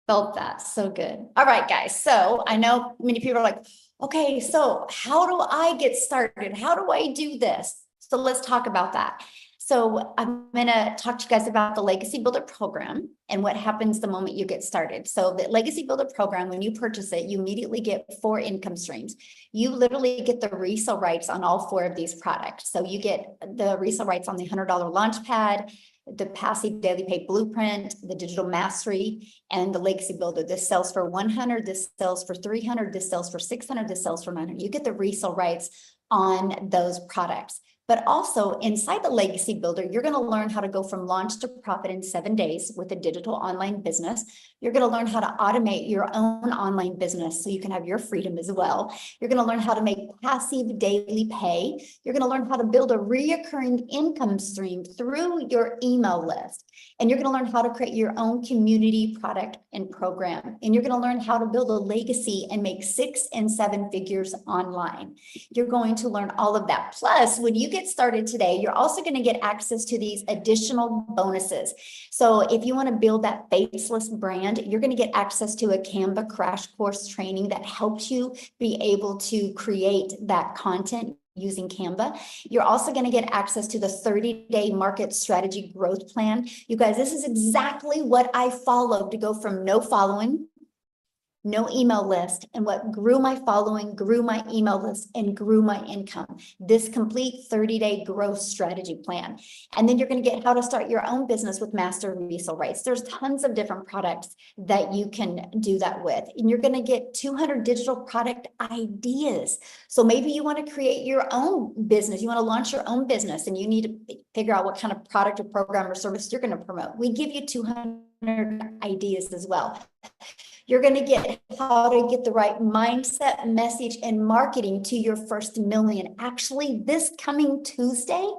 felt that. So good. All right, guys. So I know many people are like, okay, so how do I get started? How do I do this? So let's talk about that. So I'm going to talk to you guys about the Legacy Builder program and what happens the moment you get started. So the Legacy Builder program, when you purchase it, you immediately get 4 income streams. You literally get the resale rights on all 4 of these products. So you get the resale rights on the $100 Launchpad, the Passive Daily Pay Blueprint, the Digital Mastery, and the Legacy Builder. This sells for $100, this sells for $300, this sells for $600, this sells for $900. You get the resale rights on those products. But also inside the Legacy Builder, you're going to learn how to go from launch to profit in 7 days with a digital online business. You're going to learn how to automate your own online business so you can have your freedom as well. You're going to learn how to make passive daily pay. You're going to learn how to build a reoccurring income stream through your email list. And you're going to learn how to create your own community product and program. And you're going to learn how to build a legacy and make 6 and 7 figures online. You're going to learn all of that. Plus, when you get started today, you're also going to get access to these additional bonuses. So if you want to build that faceless brand, you're going to get access to a Canva crash course training that helps you be able to create that content using Canva. You're also going to get access to the 30-day market strategy growth plan. You guys, this is exactly what I followed to go from no following, no email list, and what grew my following, grew my email list, and grew my income. This complete 30-day growth strategy plan. And then you're going to get how to start your own business with master resale rights. There's tons of different products that you can do that with. And you're going to get 200 digital product ideas. So maybe you want to create your own business. You want to launch your own business and you need to figure out what kind of product or program or service you're going to promote. We give you 200 ideas as well. You're going to get how to get the right mindset, message, and marketing to your first million. Actually, this coming Tuesday,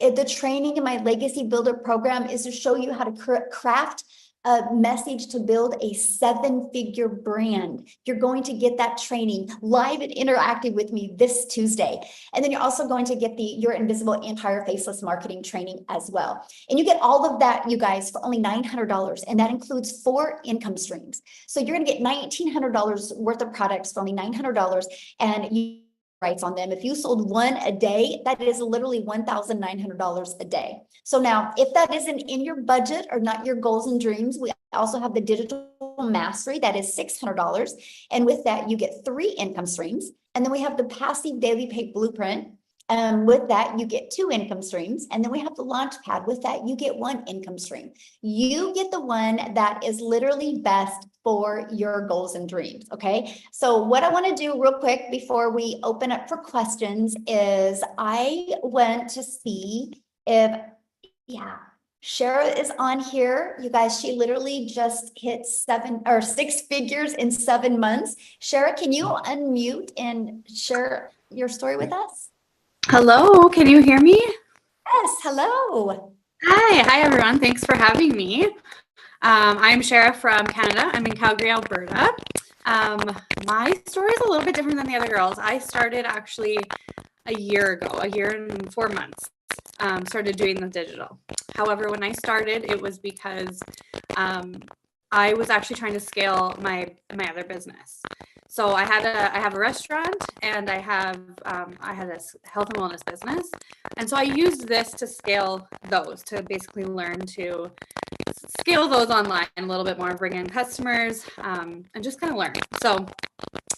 the training in my Legacy Builder program is to show you how to craft a message to build a 7-figure brand. You're going to get that training live and interactive with me this Tuesday. And then you're also going to get the Your Invisible Empire Faceless Marketing training as well. And you get all of that, you guys, for only $900. And that includes 4 income streams. So you're going to get $1,900 worth of products for only $900. And you rights on them. If you sold 1 a day, that is literally $1,900 a day. So now, if that isn't in your budget or not your goals and dreams, we also have the digital mastery, that is $600. And with that, you get 3 income streams. And then we have the passive daily pay blueprint. With that, you get 2 income streams. And then we have the launch pad. With that, you get 1 income stream. You get the one that is literally best for your goals and dreams. Okay. So what I want to do real quick before we open up for questions is I want to see if, Shara is on here. You guys, she literally just hit 6 figures in 7 months. Shara, can you unmute and share your story with us? Hello, can you hear me? Yes, hello. Hi everyone. Thanks for having me. I'm Shara from Canada. I'm in Calgary, Alberta. My story is a little bit different than the other girls. I started actually a year and 4 months. Started doing the digital. However, when I started, it was because I was actually trying to scale my other business. So I have a restaurant and I had a health and wellness business. And so I used this to scale those, to basically learn to scale those online a little bit more, bring in customers, and just kind of learn. So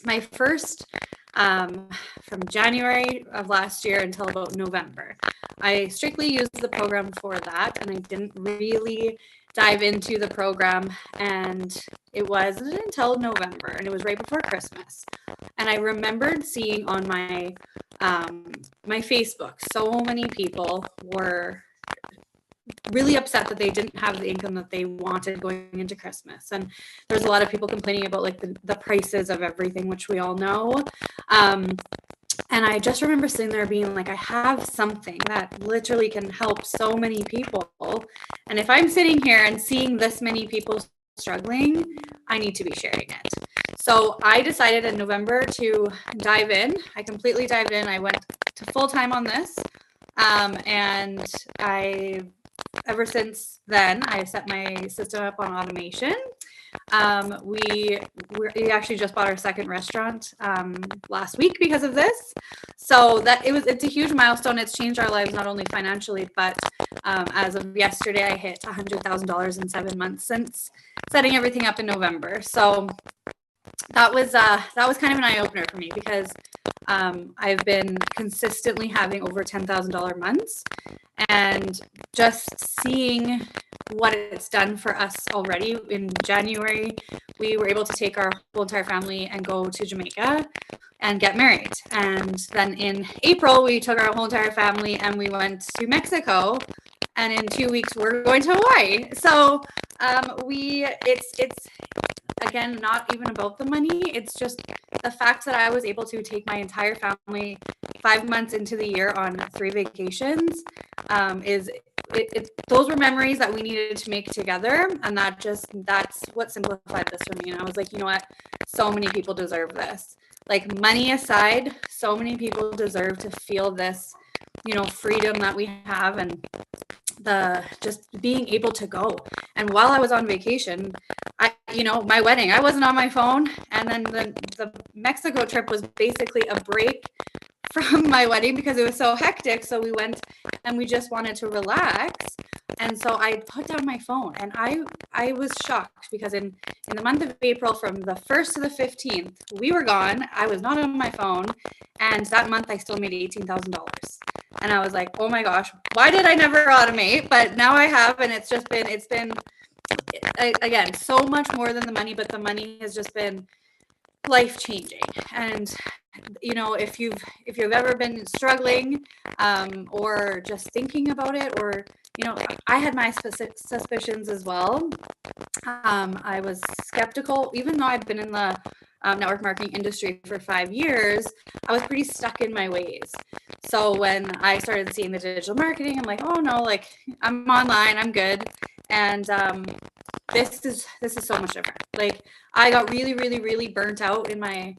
my first, from January of last year until about November, I strictly used the program for that, and I didn't really dive into the program, and it wasn't until November, and it was right before Christmas. And I remembered seeing on my my Facebook, so many people were really upset that they didn't have the income that they wanted going into Christmas. And there's a lot of people complaining about like the prices of everything, which we all know. And I just remember sitting there being like, I have something that literally can help so many people. And if I'm sitting here and seeing this many people struggling, I need to be sharing it. So I decided in November to dive in. I completely dived in. I went to full time on this. And ever since then, I set my system up on automation. We actually just bought our second restaurant last week because of this. So it's a huge milestone. It's changed our lives, not only financially, but as of yesterday, I hit $100,000 in 7 months since setting everything up in November. So that was kind of an eye opener for me, because I've been consistently having over $10,000 months, and just seeing what it's done for us already. In January, we were able to take our whole entire family and go to Jamaica and get married. And then in April, we took our whole entire family and we went to Mexico. And in 2 weeks, we're going to Hawaii. So it's again, not even about the money. It's just the fact that I was able to take my entire family 5 months into the year on 3 vacations. Those were memories that we needed to make together. And that's what simplified this for me. And I was like, you know what? So many people deserve this. Like, money aside, so many people deserve to feel this, freedom that we have, and just being able to go. And while I was on vacation, my wedding, I wasn't on my phone. And then the Mexico trip was basically a break from my wedding because it was so hectic. So we went and we just wanted to relax. And so I put down my phone, and I was shocked because in the month of April, from the 1st to the 15th, we were gone. I was not on my phone. And that month I still made $18,000. And I was like, oh my gosh, why did I never automate? But now I have, and it's been again, so much more than the money, but the money has just been life-changing. And if you've ever been struggling or just thinking about it, or I had my suspicions as well. I was skeptical, even though I've been in the network marketing industry for 5 years. I was pretty stuck in my ways. So when I started seeing the digital marketing, I'm like, oh no, like, I'm online, I'm good. And this is so much different. Like, I got really, really, really burnt out in my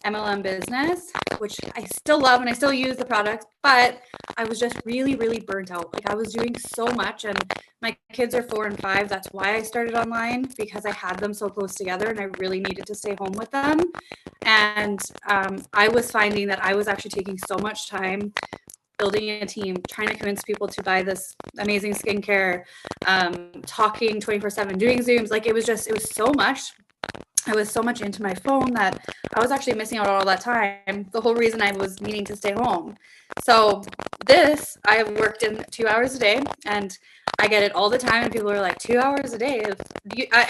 MLM business, which I still love and I still use the product, but I was just really, really burnt out. Like, I was doing so much, and my kids are 4 and 5. That's why I started online, because I had them so close together and I really needed to stay home with them. And I was finding that I was actually taking so much time building a team, trying to convince people to buy this amazing skincare, talking 24/7, doing Zooms. Like, it was so much I was so much into my phone that I was actually missing out on all that time. The whole reason I was needing to stay home. So this, I have worked in 2 hours a day, and I get it all the time. And people are like, 2 hours a day?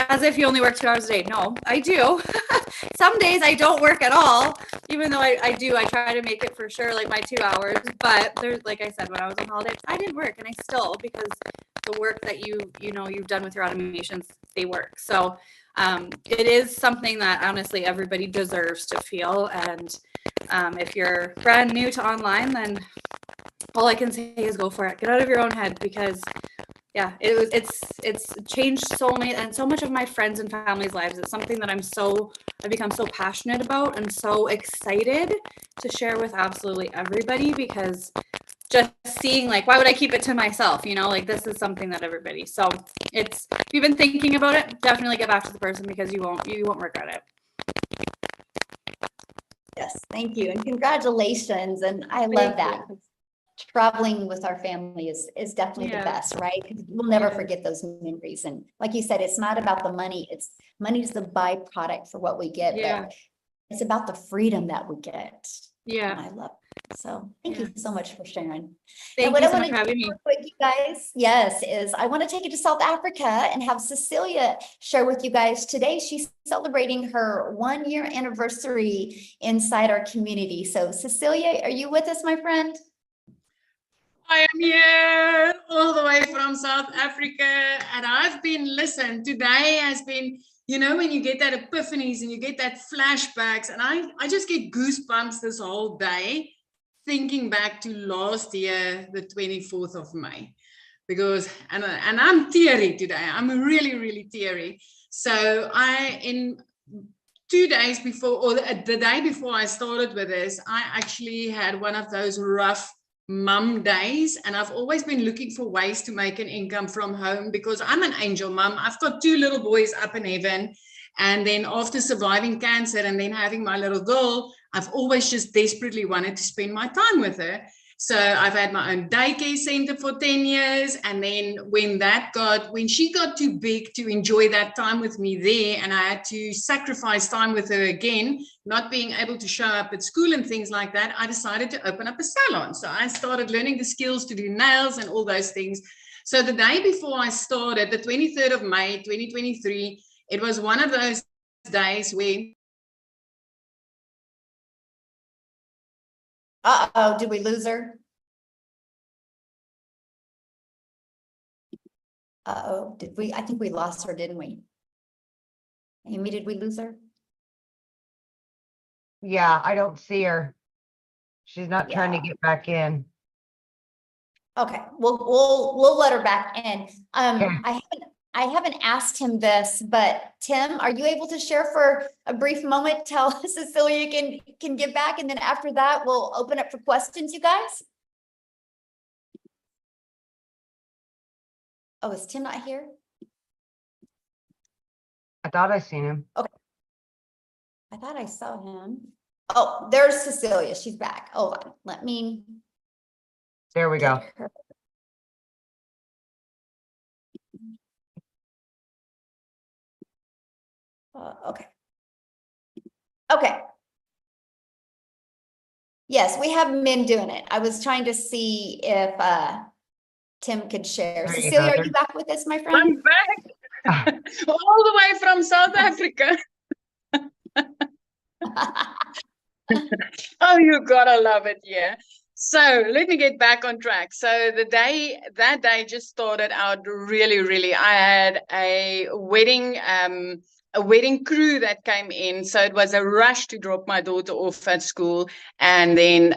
As if you only work 2 hours a day. No, I do. Some days I don't work at all, even though I do. I try to make it for sure, like my 2 hours. But there's, like I said, when I was on holiday, I did work, and I still, because the work that you've done with your automations, they work. So it is something that honestly everybody deserves to feel. And if you're brand new to online, then all I can say is go for it. Get out of your own head, because yeah, it's changed so many and so much of my friends and family's lives. It's something that I've become so passionate about and so excited to share with absolutely everybody, because just seeing, like, why would I keep it to myself? Like, this is something that everybody. So if you've been thinking about it, definitely get back to the person, because you won't regret it. Yes, thank you. And congratulations. And I love that. Traveling with our family is definitely the best, right? Because we'll never forget those memories. And like you said, it's not about the money. Money's the byproduct for what we get, but it's about the freedom that we get. Yeah. And I love it. So thank you so much for sharing. Thank you so much for having me. Quick, you guys, is I want to take you to South Africa and have Cecilia share with you guys today. She's celebrating her 1-year anniversary inside our community. So Cecilia, are you with us, my friend? I am here all the way from South Africa, and today has been, when you get that epiphanies and you get that flashbacks, and I just get goosebumps this whole day thinking back to last year, the 24th of May, because, and I'm teary today. I'm really, really teary. So in 2 days before, or the day before I started with this, I actually had one of those rough mum days, and I've always been looking for ways to make an income from home, because I'm an angel mum. I've got 2 little boys up in heaven, and then after surviving cancer and then having my little girl, I've always just desperately wanted to spend my time with her. So I've had my own daycare center for 10 years. And then when she got too big to enjoy that time with me there, and I had to sacrifice time with her again, not being able to show up at school and things like that, I decided to open up a salon. So I started learning the skills to do nails and all those things. So the day before I started, the 23rd of May, 2023, it was one of those days where... Uh-oh, did we lose her? Uh-oh, I think we lost her, didn't we? Amy, did we lose her? Yeah, I don't see her. She's not trying to get back in. Okay, we'll let her back in. I haven't asked him this, but Tim, are you able to share for a brief moment till Cecilia can get back, and then after that we'll open up for questions, you guys? Oh, is Tim not here? I thought I seen him. Okay. I thought I saw him. Oh, there's Cecilia. She's back. Hold on. Let me. There we go. Okay. Okay. Yes, we have men doing it. I was trying to see if Tim could share. Cecilia, are you back with us, my friend? I'm back. All the way from South Africa. Oh, you gotta love it, yeah. So let me get back on track. So that day just started out really, really. I had a wedding crew that came in. So it was a rush to drop my daughter off at school, and then,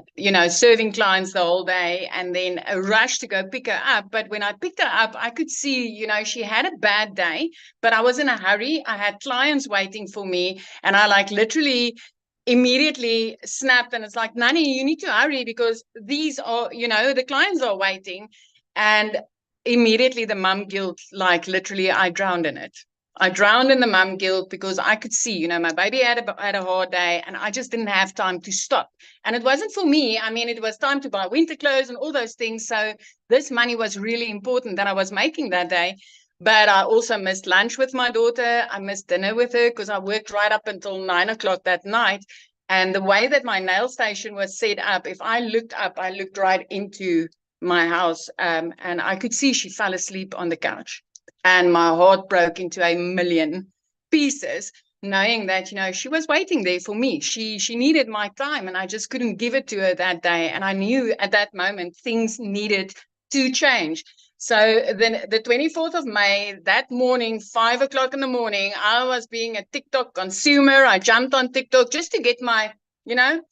serving clients the whole day, and then a rush to go pick her up. But when I picked her up, I could see, she had a bad day, but I was in a hurry. I had clients waiting for me, and I literally immediately snapped, and it's like, Nani, you need to hurry, because these are, the clients are waiting. And immediately the mum guilt, literally I drowned in it. I drowned in the mum guilt, because I could see, my baby had a hard day, and I just didn't have time to stop. And it wasn't for me. I mean, it was time to buy winter clothes and all those things. So this money was really important that I was making that day. But I also missed lunch with my daughter. I missed dinner with her because I worked right up until 9 o'clock that night. And the way that my nail station was set up, if I looked up, I looked right into my house, and I could see she fell asleep on the couch. And my heart broke into a million pieces, knowing that, she was waiting there for me. She needed my time, and I just couldn't give it to her that day. And I knew at that moment things needed to change. So then the 24th of May, that morning, 5 o'clock in the morning, I was being a TikTok consumer. I jumped on TikTok just to get my, to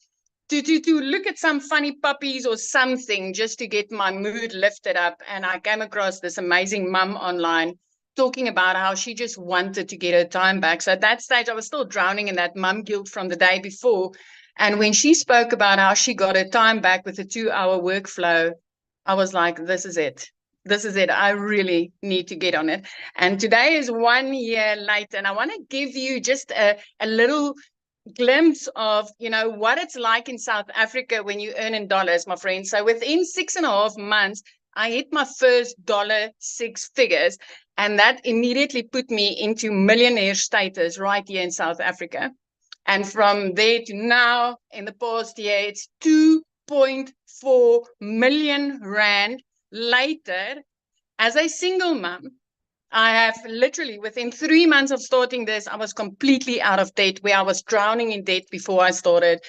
look at some funny puppies or something, just to get my mood lifted up. And I came across this amazing mum online talking about how she just wanted to get her time back. So at that stage, I was still drowning in that mum guilt from the day before. And when she spoke about how she got her time back with a 2-hour workflow, I was like, this is it. This is it. I really need to get on it. And today is 1 year later. And I want to give you just a little glimpse of, what it's like in South Africa when you earn in dollars, my friends. So within 6.5 months, I hit my first $6 figures. And that immediately put me into millionaire status right here in South Africa. And from there to now, in the past year, it's 2.4 million rand later. As a single mom, I have literally, within 3 months of starting this, I was completely out of debt, where I was drowning in debt before I started.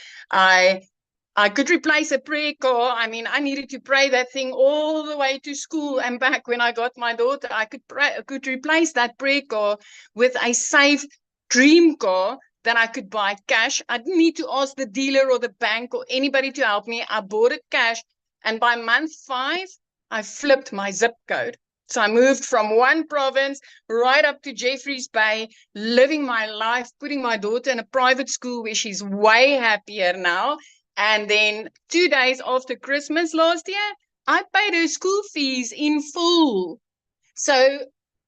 I could replace a prayer car. I mean, I needed to pray that thing all the way to school and back when I got my daughter. I could replace that prayer car with a safe dream car that I could buy cash. I didn't need to ask the dealer or the bank or anybody to help me. I bought it cash. And by month 5, I flipped my zip code. So I moved from one province right up to Jeffreys Bay, living my life, putting my daughter in a private school where she's way happier now. And then 2 days after Christmas last year, I paid her school fees in full. So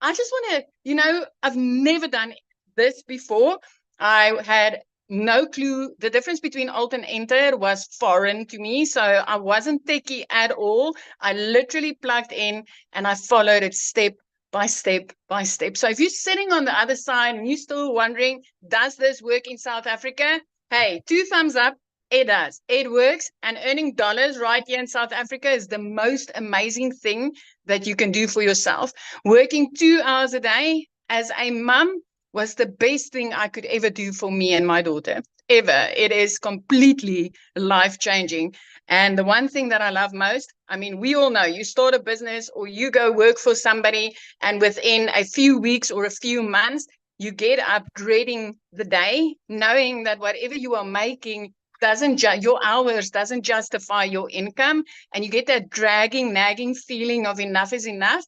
I just want to, I've never done this before. I had no clue. The difference between alt and enter was foreign to me. So I wasn't techie at all. I literally plugged in and I followed it step by step by step. So if you're sitting on the other side and you're still wondering, does this work in South Africa? Hey, 2 thumbs up. It does. It works. And earning dollars right here in South Africa is the most amazing thing that you can do for yourself. Working 2 hours a day as a mum was the best thing I could ever do for me and my daughter, ever. It is completely life-changing. And the one thing that I love most, I mean, we all know you start a business or you go work for somebody, and within a few weeks or a few months, you get up dreading the day, knowing that whatever you are making your hours doesn't justify your income, and you get that dragging, nagging feeling of enough is enough.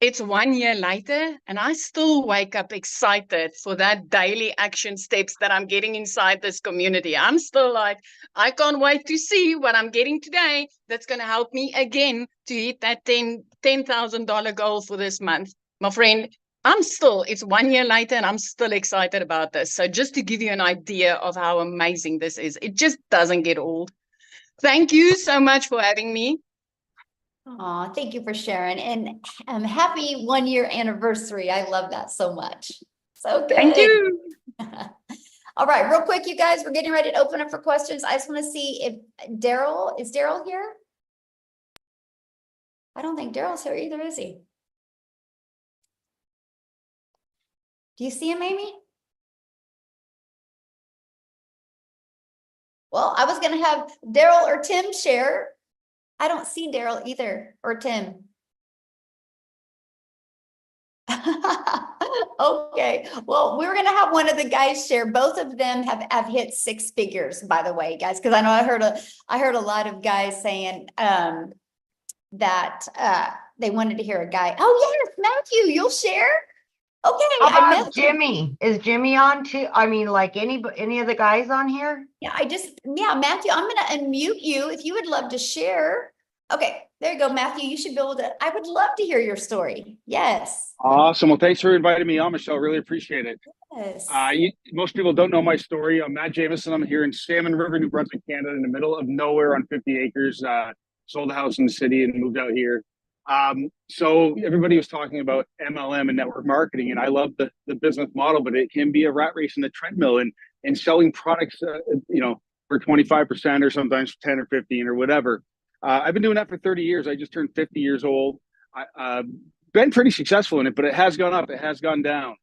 It's 1 year later, and I still wake up excited for that daily action steps that I'm getting inside this community. I'm still like, I can't wait to see what I'm getting today that's going to help me again to hit that $10,000 goal for this month. My friend, it's 1 year later, and I'm still excited about this. So just to give you an idea of how amazing this is, it just doesn't get old. Thank you so much for having me. Oh, thank you for sharing, and happy 1 year anniversary. I love that so much. So good. Thank you. All right, real quick, you guys, we're getting ready to open up for questions. I just want to see if is Daryl here? I don't think Daryl's here either, is he? Do you see him, Amy? Well, I was going to have Daryl or Tim share. I don't see Daryl either, or Tim. Okay, well, we're gonna have one of the guys share. Both of them have hit 6 figures, by the way, guys, because I know I heard a lot of guys saying that they wanted to hear a guy. Oh yes, Matthew, you'll share. Okay, how about Jimmy? Is Jimmy on too? I mean, like any of the guys on here? Yeah, Matthew, I'm gonna unmute you if you would love to share. Okay, there you go, Matthew. You should be able to. I would love to hear your story. Yes. Awesome. Well, thanks for inviting me on, Michelle. Really appreciate it. Yes. Most people don't know my story. I'm Matt Jameson. I'm here in Salmon River, New Brunswick, Canada, in the middle of nowhere on 50 acres. Sold a house in the city and moved out here. So everybody was talking about MLM and network marketing, and I love the business model, but it can be a rat race in the treadmill, and selling products, for 25% or sometimes 10 or 15 or whatever. I've been doing that for 30 years. I just turned 50 years old. I've been pretty successful in it, but it has gone up. It has gone down.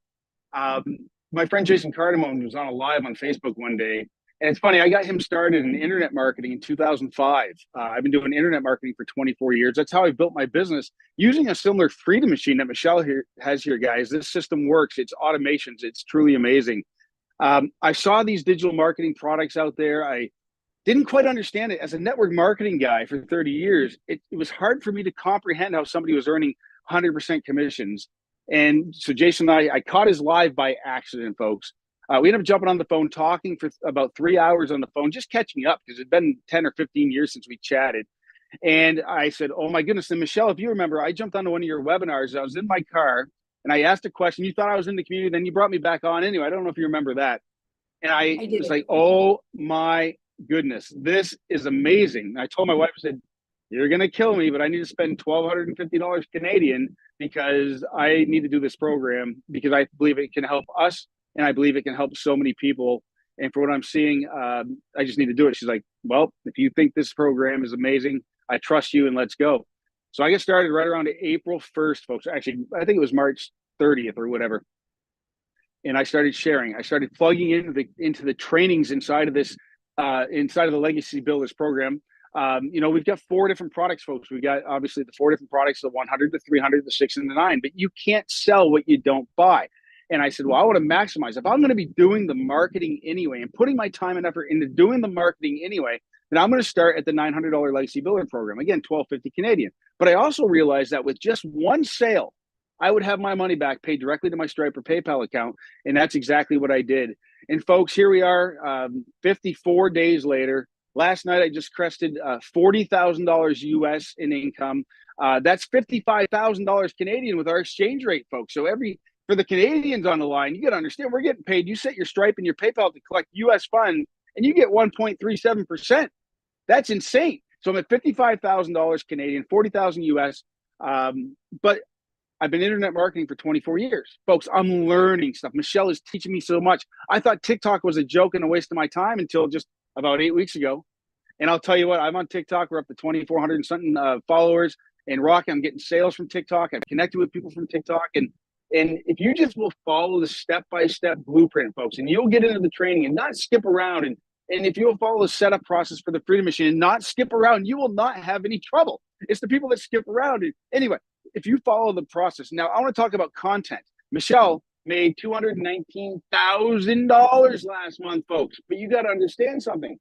My friend Jason Cardamone was on a live on Facebook one day. And it's funny, I got him started in internet marketing in 2005. I've been doing internet marketing for 24 years. That's how I built my business using a similar freedom machine that Michelle has here, guys. This system works. It's automations. It's truly amazing. I saw these digital marketing products out there. I didn't quite understand it. As a network marketing guy for 30 years, it was hard for me to comprehend how somebody was earning 100% commissions. And so Jason and I caught his live by accident, folks. We ended up jumping on the phone, talking for about 3 hours on the phone, just catching up because it'd been 10 or 15 years since we chatted. And I said, oh my goodness. And Michelle, if you remember, I jumped onto one of your webinars. I was in my car and I asked a question. You thought I was in the community. Then you brought me back on anyway. I don't know if you remember that. And I was like, oh my goodness, this is amazing. I told my wife, I said, you're going to kill me, but I need to spend $1,250 Canadian because I need to do this program because I believe it can help us. And I believe it can help so many people. And for what I'm seeing, I just need to do it. She's like, well, if you think this program is amazing, I trust you and let's go. So I got started right around April 1st, folks. Actually, I think it was March 30th or whatever. And I started sharing. I started plugging into the trainings inside of this, inside of the Legacy Builders program. We've got 4 different products, folks. We got obviously the 4 different products, the 100, the 300, the 6, and the 9. But you can't sell what you don't buy. And I said, well, I want to maximize. If I'm going to be doing the marketing anyway and putting my time and effort into doing the marketing anyway, then I'm going to start at the $900 Legacy Builder program. Again, $1,250 Canadian. But I also realized that with just one sale, I would have my money back paid directly to my Stripe or PayPal account. And that's exactly what I did. And folks, here we are 54 days later. Last night, I just crested $40,000 US in income. That's $55,000 Canadian with our exchange rate, folks. So for the Canadians on the line, you got to understand, we're getting paid. You set your Stripe and your PayPal to collect US funds, and you get 1.37%. That's insane. So I'm at $55,000 Canadian, 40,000 US. But I've been internet marketing for 24 years. Folks, I'm learning stuff. Michelle is teaching me so much. I thought TikTok was a joke and a waste of my time until just about 8 weeks ago. And I'll tell you what, I'm on TikTok. We're up to 2,400 and something followers. And I'm getting sales from TikTok. I've connected with people from TikTok. And if you just will follow the step-by-step blueprint, folks, and you'll get into the training and not skip around. And if you'll follow the setup process for the Freedom Machine and not skip around, you will not have any trouble. It's the people that skip around. Anyway, if you follow the process. Now, I want to talk about content. Michelle made $219,000 last month, folks. But you got to understand something.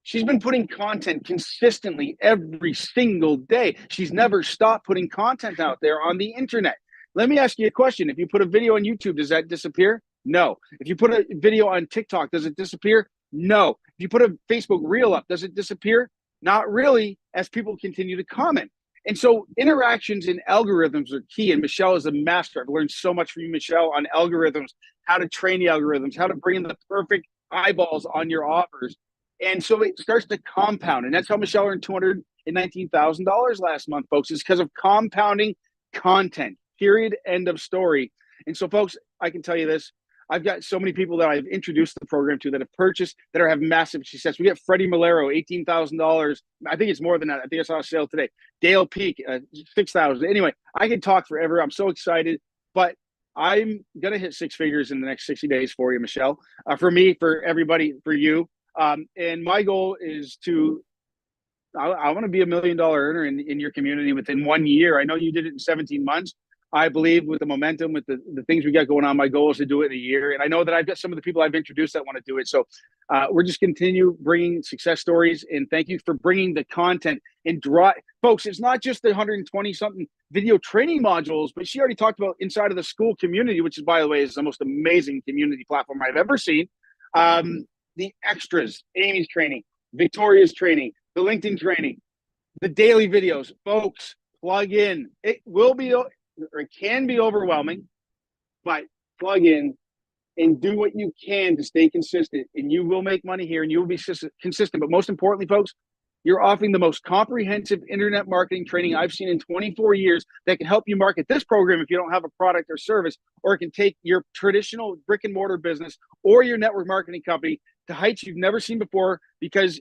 She's been putting content consistently every single day. She's never stopped putting content out there on the internet. Let me ask you a question. If you put a video on YouTube, does that disappear? No. If you put a video on TikTok, does it disappear? No. If you put a Facebook reel up, does it disappear? Not really, as people continue to comment. And so interactions and algorithms are key. And Michelle is a master. I've learned so much from you, Michelle, on algorithms, how to train the algorithms, how to bring in the perfect eyeballs on your offers. And so it starts to compound. And that's how Michelle earned $219,000 last month, folks, is because of compounding content. Period. End of story. And so, folks, I can tell you this. I've got so many people that I've introduced the program to that have purchased, that have massive success. We got Freddie Malero, $18,000. I think it's more than that. I think I saw a sale today. Dale Peak, $6,000. Anyway, I could talk forever. I'm so excited. But I'm going to hit 6 figures in the next 60 days for you, Michelle. For me, for everybody, for you. And my goal is I want to be $1 million earner in your community within 1 year. I know you did it in 17 months. I believe with the momentum, with the things we got going on, my goal is to do it in a year. And I know that I've got some of the people I've introduced that want to do it. So we're just continue bringing success stories. And thank you for bringing the content and folks, it's not just the 120 something video training modules, but she already talked about inside of the school community, which is, by the way, is the most amazing community platform I've ever seen. The extras, Amy's training, Victoria's training, the LinkedIn training, the daily videos, folks, plug in. It will be, or it can be overwhelming, but plug in and do what you can to stay consistent, and you will make money here and you will be consistent. But most importantly, folks, you're offering the most comprehensive internet marketing training I've seen in 24 years that can help you market this program if you don't have a product or service, or it can take your traditional brick and mortar business or your network marketing company to heights you've never seen before, because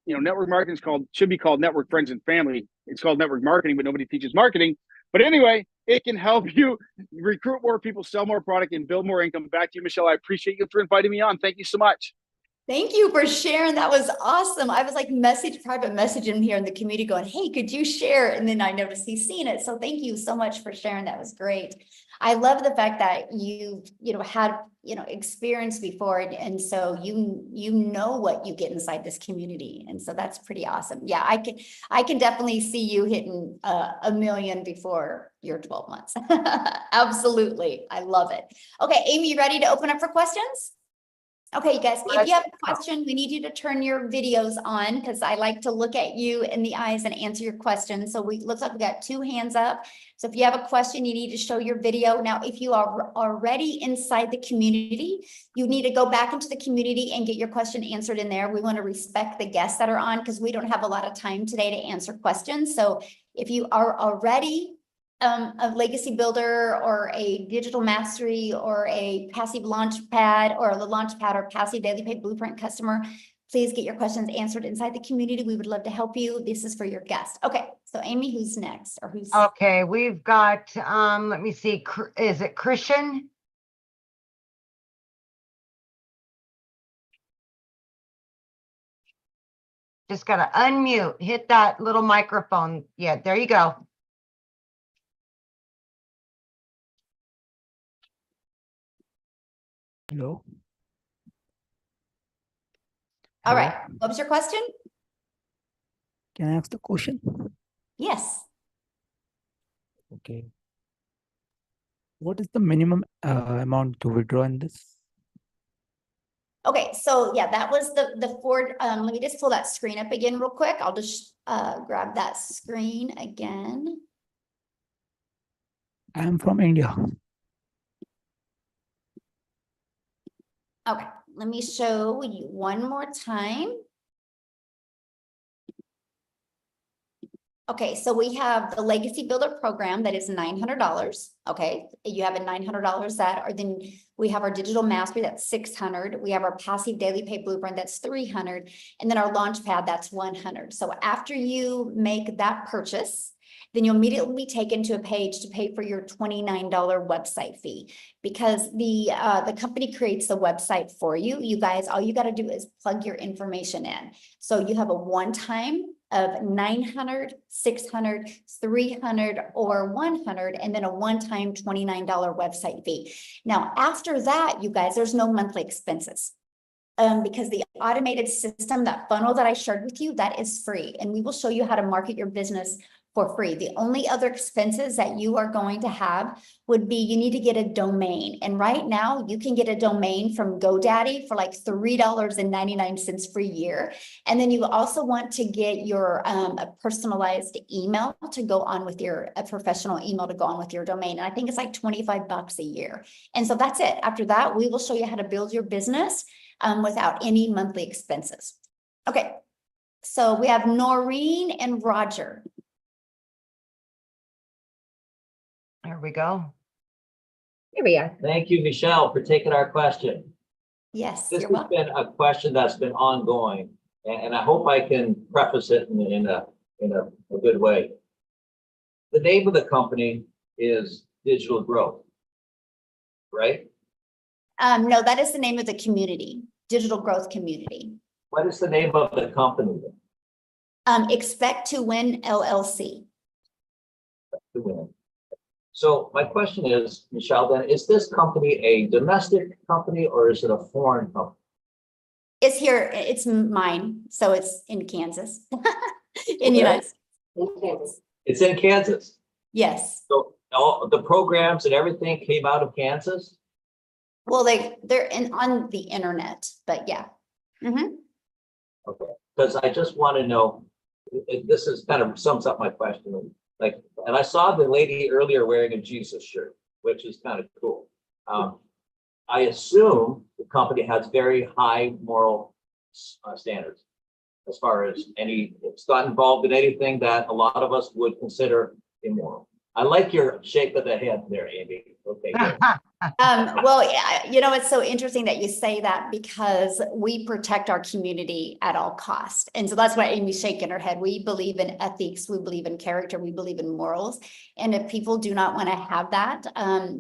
network marketing should be called network friends and family. It's called network marketing, but nobody teaches marketing. But anyway, it can help you recruit more people, sell more product, and build more income. Back to you, Michelle. I appreciate you for inviting me on. Thank you so much. Thank you for sharing. That was awesome. I was like private messaging here in the community going, hey, could you share? And then I noticed he's seen it. So thank you so much for sharing. That was great. I love the fact that you had, experience before. And so you know what you get inside this community. And so that's pretty awesome. Yeah, I can definitely see you hitting 1 million before your 12 months. Absolutely. I love it. Okay, Amy, you ready to open up for questions? Okay, you guys, if you have a question, we need you to turn your videos on because I like to look at you in the eyes and answer your questions. So looks like we got 2 hands up. So if you have a question, you need to show your video. Now, if you are already inside the community, you need to go back into the community and get your question answered in there. We want to respect the guests that are on because we don't have a lot of time today to answer questions. So if you are already a legacy builder or a digital mastery or a passive launch pad or the launch pad or passive daily paid blueprint customer, please get your questions answered inside the community. We would love to help you. This is for your guest. Okay, so Amy, who's next or who's? Okay, we've got, let me see, is it Christian? Just gotta unmute, hit that little microphone. Yeah, there you go. Hello. All right. What was your question? Can I ask the question? Yes. Okay. What is the minimum amount to withdraw in this? Okay, so yeah, that was the Ford. Let me just pull that screen up again real quick. I'll just grab that screen again. I am from India. Okay, let me show you one more time. Okay, so we have the Legacy Builder program that is $900. Okay, you have a $900 that, or then we have our digital mastery that's $600. We have our passive daily pay blueprint that's $300, and then our launch pad that's $100. So after you make that purchase, then you'll immediately be taken to a page to pay for your $29 website fee, because the company creates the website for you. You guys, all you got to do is plug your information in. So you have a one-time of 900, 600, 300, or 100, and then a one-time $29 website fee. Now, after that, you guys, there's no monthly expenses. Because the automated system, that funnel that I shared with you, that is free. And we will show you how to market your business for free. The only other expenses that you are going to have would be, you need to get a domain. And right now you can get a domain from GoDaddy for like $3.99 per year. And then you also want to get your a personalized email to go on with a professional email to go on with your domain. And I think it's like $25 a year. And so that's it. After that, we will show you how to build your business without any monthly expenses. Okay. So we have Noreen and Roger. There we go. Here we are. Thank you, Michelle, for taking our question. Yes, This you're has welcome. been a question that's been ongoing, and I hope I can preface it in a good way. The name of the company is Digital Growth, right? No, that is the name of the community, Digital Growth Community. What is the name of the company? Expect to Win LLC. To win. So my question is, Michelle, then, is this company a domestic company or is it a foreign company? It's here, it's mine, so it's in Kansas, in the United States. It's in Kansas. Yes. So all the programs and everything came out of Kansas? Well, they're on the internet, but yeah. Mm-hmm. Okay, because I just want to know, this is kind of sums up my question. Like, and I saw the lady earlier wearing a Jesus shirt, which is kind of cool. I assume the company has very high moral standards. as far as it's got involved in anything that a lot of us would consider immoral. I like your shake of the head there, Amy. Okay, good. Well, yeah, it's so interesting that you say that because we protect our community at all costs. And so that's why Amy's shaking her head. We believe in ethics. We believe in character. We believe in morals. And if people do not want to have that,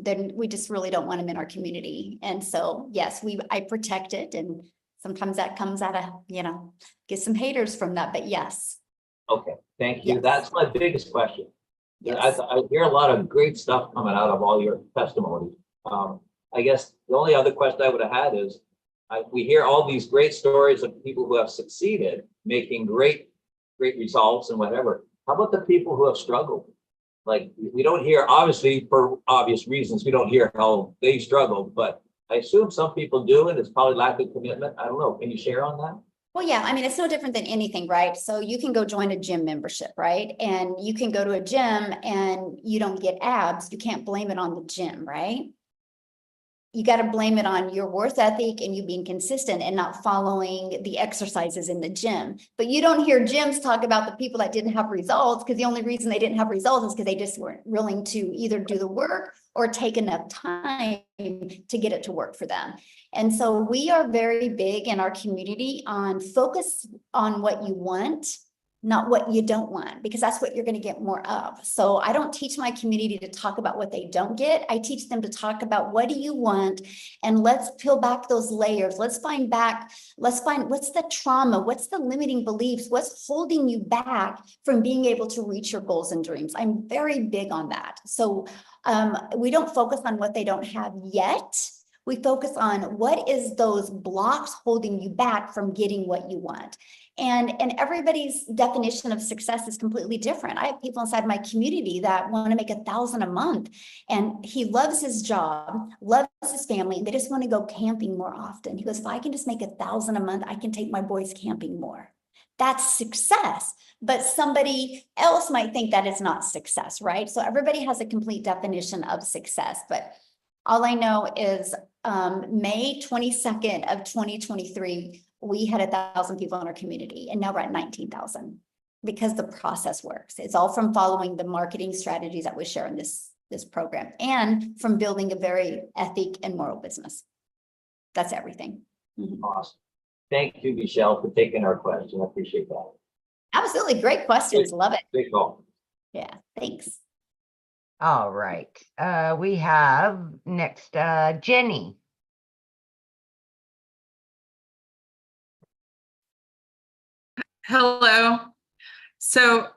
then we just really don't want them in our community. And so, yes, I protect it. And sometimes that comes out of, get some haters from that, but yes. Okay, thank you. Yes. That's my biggest question. Yes. I hear a lot of great stuff coming out of all your testimonies. I guess the only other question I would have had is, we hear all these great stories of people who have succeeded, making great results and whatever. How about the people who have struggled? Like, we don't hear, obviously, for obvious reasons, we don't hear how they struggled, but I assume some people do, and it's probably lack of commitment. I don't know. Can you share on that? Well, yeah, I mean, it's no different than anything, right? So you can go join a gym membership, right? And you can go to a gym and you don't get abs. You can't blame it on the gym, right? You got to blame it on your worth ethic and you being consistent and not following the exercises in the gym. But you don't hear gyms talk about the people that didn't have results, because the only reason they didn't have results is because they just weren't willing to either do the work or take enough time to get it to work for them. And so we are very big in our community on focus on what you want, not what you don't want, because that's what you're going to get more of. So I don't teach my community to talk about what they don't get. I teach them to talk about what do you want, and let's peel back those layers. Let's find what's the trauma, what's the limiting beliefs, what's holding you back from being able to reach your goals and dreams. I'm very big on that. So we don't focus on what they don't have yet. We focus on what is those blocks holding you back from getting what you want. And everybody's definition of success is completely different. I have people inside my community that want to make $1,000 a month, and he loves his job, loves his family, and they just want to go camping more often. He goes, if I can just make $1,000 a month, I can take my boys camping more. That's success. But somebody else might think that is not success, right? So everybody has a complete definition of success. But all I know is May 22nd of 2023, we had 1,000 people in our community, and now we're at 19,000 because the process works. It's all from following the marketing strategies that we share in this program, and from building a very ethic and moral business. That's everything. Mm-hmm. Awesome. Thank you, Michelle, for taking our question. I appreciate that. Absolutely. Great questions. Love it. Great call. Yeah. Thanks. All right. We have next, Jenny. Hello. So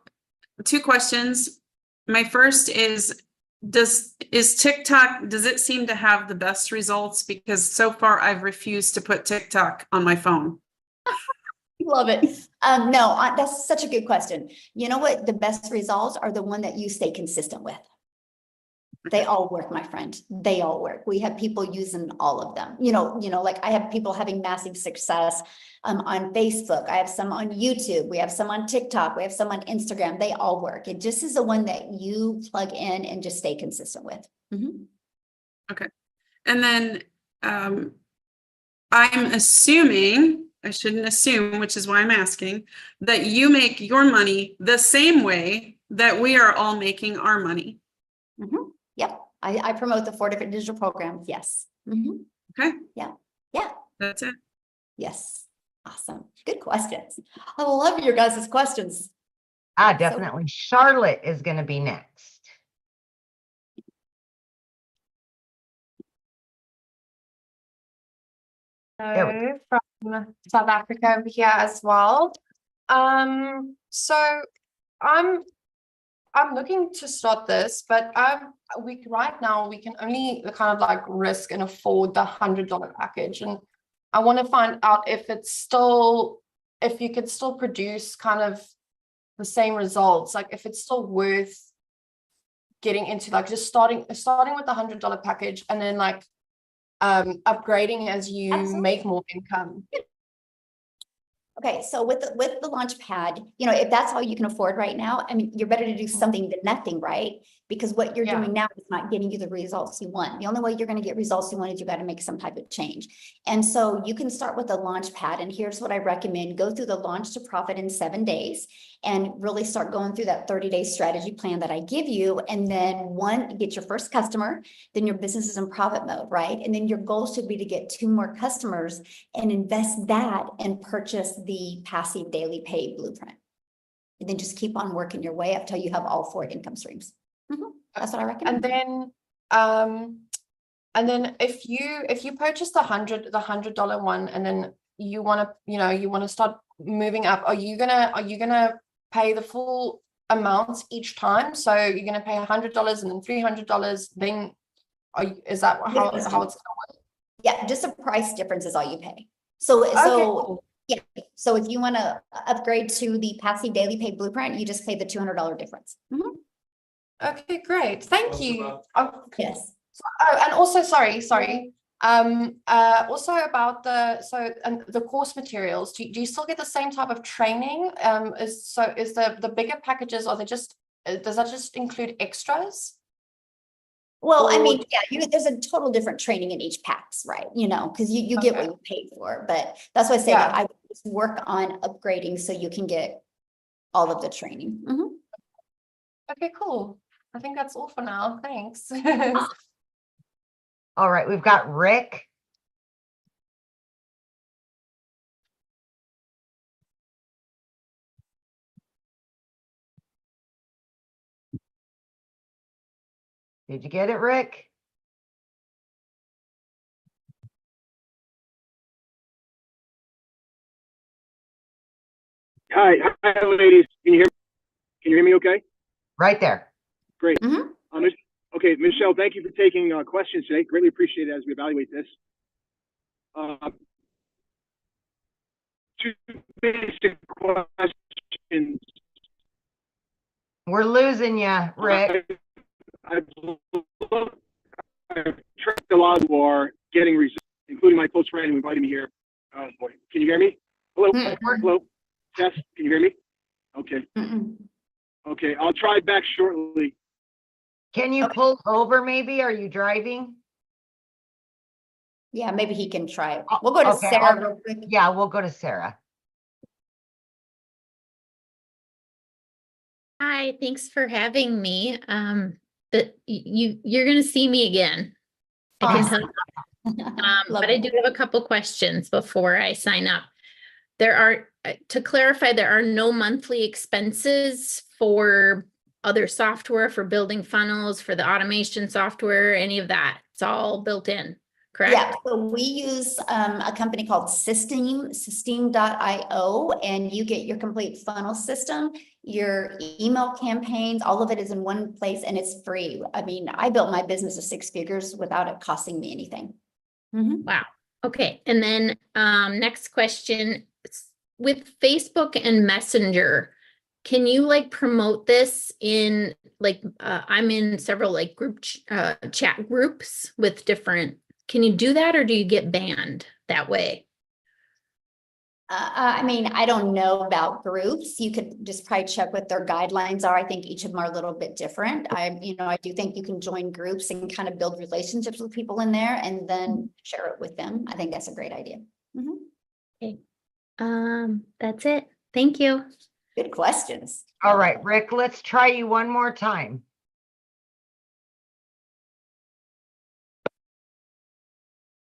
2 questions. My first is TikTok, does it seem to have the best results? Because so far I've refused to put TikTok on my phone. Love it. No, that's such a good question. You know what? The best results are the one that you stay consistent with. They all work, my friend. They all work. We have people using all of them. Like I have people having massive success on Facebook. I have some on YouTube. We have some on TikTok. We have some on Instagram. They all work. It just is the one that you plug in and just stay consistent with. Mm-hmm. Okay. And then I'm assuming, I shouldn't assume, which is why I'm asking, that you make your money the same way that we are all making our money. Mm-hmm. Yep. I promote the 4 different digital programs. Yes. Mm-hmm. Okay. Yeah. Yeah. That's it. Yes. Awesome. Good questions. I love your guys' questions. Definitely. Charlotte is going to be next. Hello from South Africa over here as well. So I'm looking to start this, but right now we can only kind of like risk and afford the $100 package, and I want to find out if you could still produce kind of the same results, like if it's still worth getting into, like just starting with the $100 package and then like upgrading as you Absolutely. make more income. Okay, so with the launch pad, if that's all you can afford right now, I mean, you're better to do something than nothing, right? because what you're Yeah. doing now is not getting you the results you want. The only way you're going to get results you want is you got to make some type of change. And so you can start with a launch pad. And here's what I recommend. Go through the launch to profit in 7 days and really start going through that 30-day strategy plan that I give you. And then get your first customer, then your business is in profit mode, right? And then your goal should be to get 2 more customers and invest that and purchase the passive daily pay blueprint. And then just keep on working your way up till you have all 4 income streams. That's what I recommend. And then if you purchase the $100 one, and then you want to start moving up, are you gonna pay the full amount each time? So you're gonna pay $100 and then $300. Then is that how it's gonna work? Yeah, just a price difference is all you pay. So Cool. yeah. So if you want to upgrade to the passive daily pay blueprint, you just pay the $200 difference. Okay, great. Thank you. Yes. And also, sorry. Also about the course materials. Do you still get the same type of training? Is the bigger packages, does that just include extras? Well, I mean, yeah, there's a total different training in each packs, right? Because you get what you pay for, but that's why I say that I would just work on upgrading so you can get all of the training. Okay, cool. I think that's all for now. Thanks. All right, we've got Rick. Did you get it, Rick? Hi, ladies. Can you hear me okay? Right there. Great. Okay, Michelle, thank you for taking questions today. Greatly appreciate it as we evaluate this. 2 basic questions. We're losing you, Rick. I've tracked a lot who are getting results, including my close friend who invited me here. Oh boy, can you hear me? Hello, hello, Tess, can you hear me? Okay. Okay, I'll try back shortly. Can you pull over maybe? Are you driving? Yeah, maybe he can try it. We'll go to Sarah real quick. Yeah, we'll go to Sarah. Hi, thanks for having me. You're gonna see me again. I can tell you. But I do have a couple questions before I sign up. To clarify, there are no monthly expenses for other software, for building funnels, for the automation software, any of that. It's all built in, correct? Yeah, so we use a company called System.io, and you get your complete funnel system, your email campaigns, all of it is in one place and it's free. I mean, I built my business of 6 figures without it costing me anything. Wow. Okay. And then next question, with Facebook and Messenger, can you promote this in I'm in several group chat groups with different, can you do that or do you get banned that way? I mean, I don't know about groups. You could just probably check what their guidelines are. I think each of them are a little bit different. I do think you can join groups and kind of build relationships with people in there and then share it with them. I think that's a great idea. Okay. That's it. Thank you. Good questions. All right, Rick, let's try you one more time.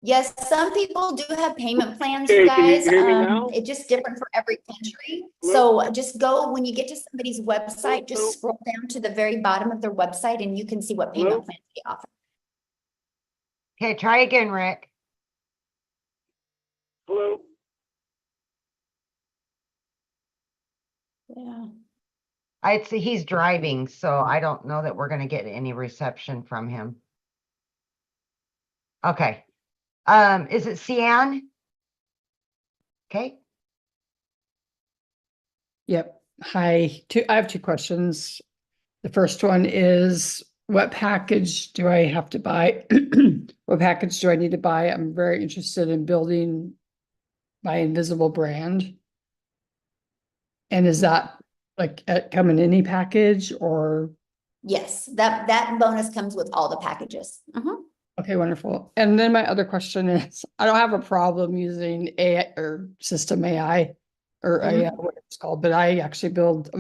Yes, some people do have payment plans, Okay, you can you guys. hear me now? It's just different for every country. Hello? So just go, when you get to somebody's website, just scroll down to the very bottom of their website and you can see what payment plans they offer. Okay, try again, Rick. Hello? Yeah. I'd say he's driving, so I don't know that we're going to get any reception from him. Okay. Is it Cian? Okay. Yep. Hi. I have 2 questions. The first one is, what package do I have to buy? What package do I need to buy? I'm very interested in building my invisible brand. And is that come in any package or Yes, that bonus comes with all the packages. Okay, wonderful. And then my other question is, I don't have a problem using AI or system AI or AI, what it's called, but I'm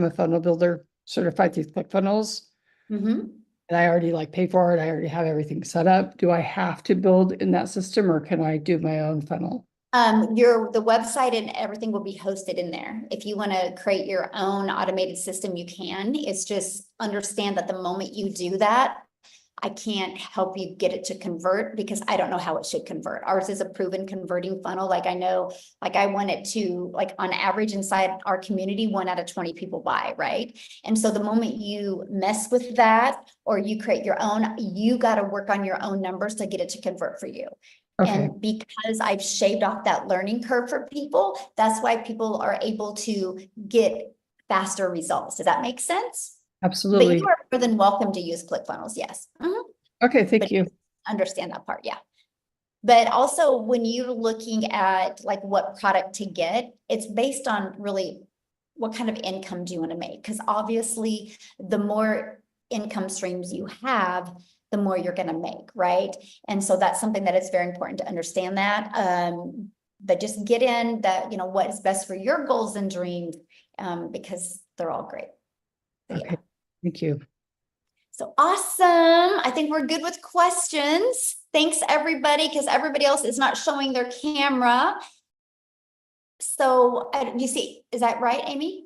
a funnel builder certified through ClickFunnels. And I already pay for it. I already have everything set up. Do I have to build in that system or can I do my own funnel? The website and everything will be hosted in there. If you want to create your own automated system, you can. It's just understand that the moment you do that, I can't help you get it to convert because I don't know how it should convert. Ours is a proven converting funnel. I know, I want it to, on average inside our community, 1 out of 20 people buy, right? And so the moment you mess with that or you create your own, you got to work on your own numbers to get it to convert for you. Okay. And because I've shaved off that learning curve for people, that's why people are able to get faster results. Does that make sense? Absolutely. But you are more than welcome to use ClickFunnels, yes. Okay, thank you. Understand that part, yeah. But also when you're looking at what product to get, it's based on really what kind of income do you want to make? Because obviously the more income streams you have, the more you're going to make, right? And so that's something that is very important to understand that. But just get in that, what is best for your goals and dreams, because they're all great. Okay, yeah. Thank you. So awesome. I think we're good with questions. Thanks everybody, because everybody else is not showing their camera. So you see, is that right, Amy?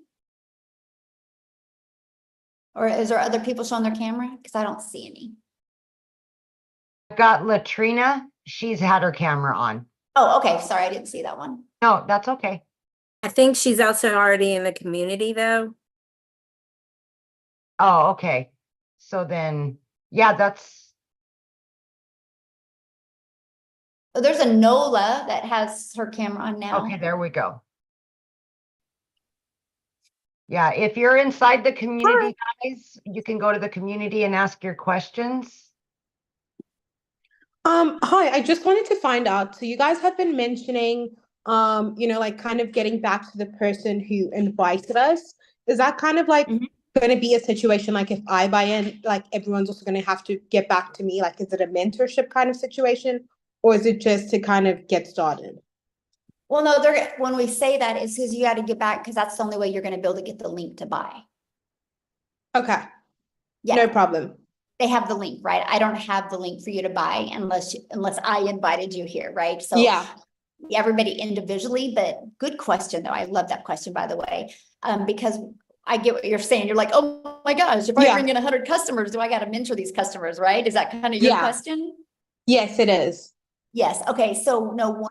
Or is there other people showing their camera? Because I don't see any. I've got Latrina. She's had her camera on. Oh, okay. Sorry, I didn't see that one. No, that's okay. I think she's also already in the community though. Oh, okay. So then, yeah, that's. Oh, there's a Nola that has her camera on now. Okay, there we go. Yeah, if you're inside the community, guys, you can go to the community and ask your questions. Hi, I just wanted to find out. So you guys have been mentioning, kind of getting back to the person who invited us. Is that kind of going to be a situation if I buy in, everyone's also going to have to get back to me? Is it a mentorship kind of situation, or is it just to kind of get started? Well, no, when we say that, it's because you got to get back, because that's the only way you're going to be able to get the link to buy. Okay. Yeah. No problem. They have the link, right? I don't have the link for you to buy unless I invited you here, right? So yeah, everybody individually, but good question though. I love that question, by the way, because I get what you're saying. You're like, oh my gosh, if I bring in 100 customers, do I got to mentor these customers, right? Is that kind of your question? Yes, it is. Yes. Okay. So no.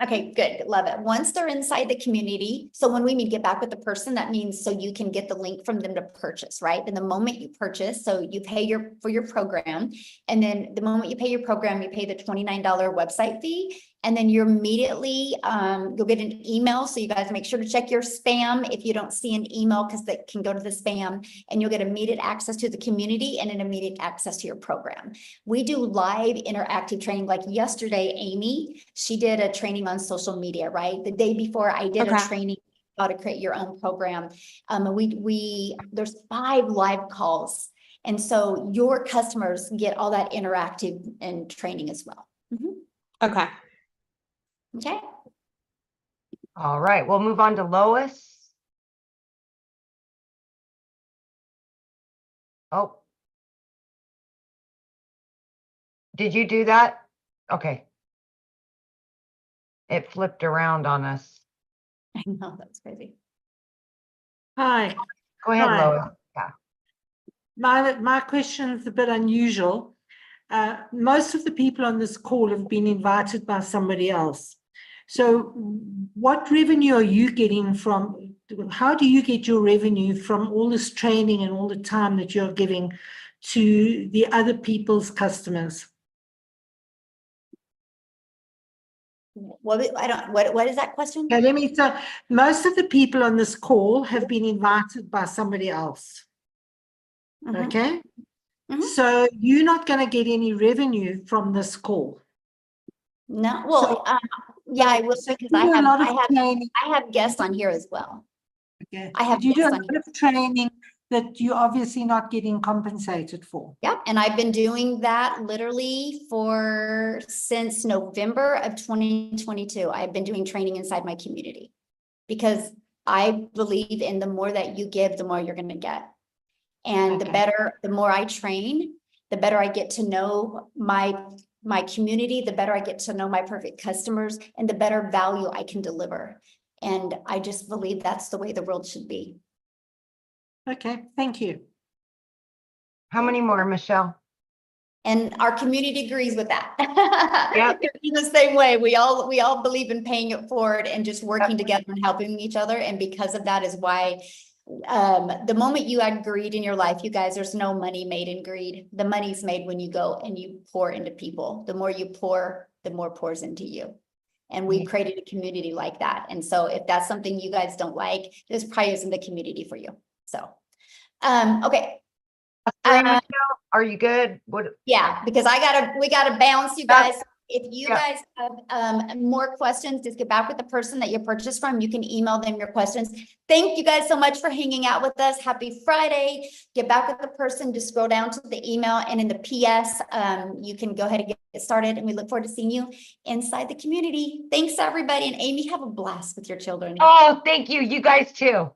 Okay, good. Love it. Once they're inside the community, so when we mean get back with the person, that means so you can get the link from them to purchase, right? And the moment you purchase, so you pay for your program, and then the moment you pay your program, you pay the $29 website fee, and then you're immediately, you'll get an email. So you guys make sure to check your spam if you don't see an email, because that can go to the spam, and you'll get immediate access to the community and an immediate access to your program. We do live interactive training. Like yesterday, Amy, she did a training on social media, right? The day before I did a training how to create your own program. There's 5 live calls. And so your customers get all that interactive and training as well. Okay. Okay. All right, we'll move on to Lois. Oh. Did you do that? Okay. It flipped around on us. I know, that's crazy. Hi. Go ahead, Hi. Lois. Yeah. My question is a bit unusual. Most of the people on this call have been invited by somebody else. So what revenue are you getting from, how do you get your revenue from all this training and all the time that you're giving to the other people's customers? What is that question? Okay, let me say, most of the people on this call have been invited by somebody else. Okay. So you're not going to get any revenue from this call. No, well, yeah, I will say, because I have guests on here as well. Okay. I have you do a guests on lot here. of training that you're obviously not getting compensated for. Yep. And I've been doing that literally since November of 2022. I've been doing training inside my community because I believe in the more that you give, the more you're going to get. And the more I train, the better I get to know my community, the better I get to know my perfect customers, and the better value I can deliver. And I just believe that's the way the world should be. Okay, thank you. How many more, Michelle? And our community agrees with that. Yep. In the same way, we all believe in paying it forward and just working together and helping each other. And because of that is why the moment you add greed in your life, you guys, there's no money made in greed. The money's made when you go and you pour into people. The more you pour, the more pours into you. And we created a community like that. And so if that's something you guys don't like, this probably isn't the community for you. So, okay. Are you good? What? Yeah, because we gotta bounce, you guys. If you guys have more questions, just get back with the person that you purchased from. You can email them your questions. Thank you guys so much for hanging out with us. Happy Friday. Get back with the person, just scroll down to the email, and in the PS, you can go ahead and get started. And we look forward to seeing you inside the community. Thanks, everybody. And Amy, have a blast with your children. Oh, thank you. You guys too.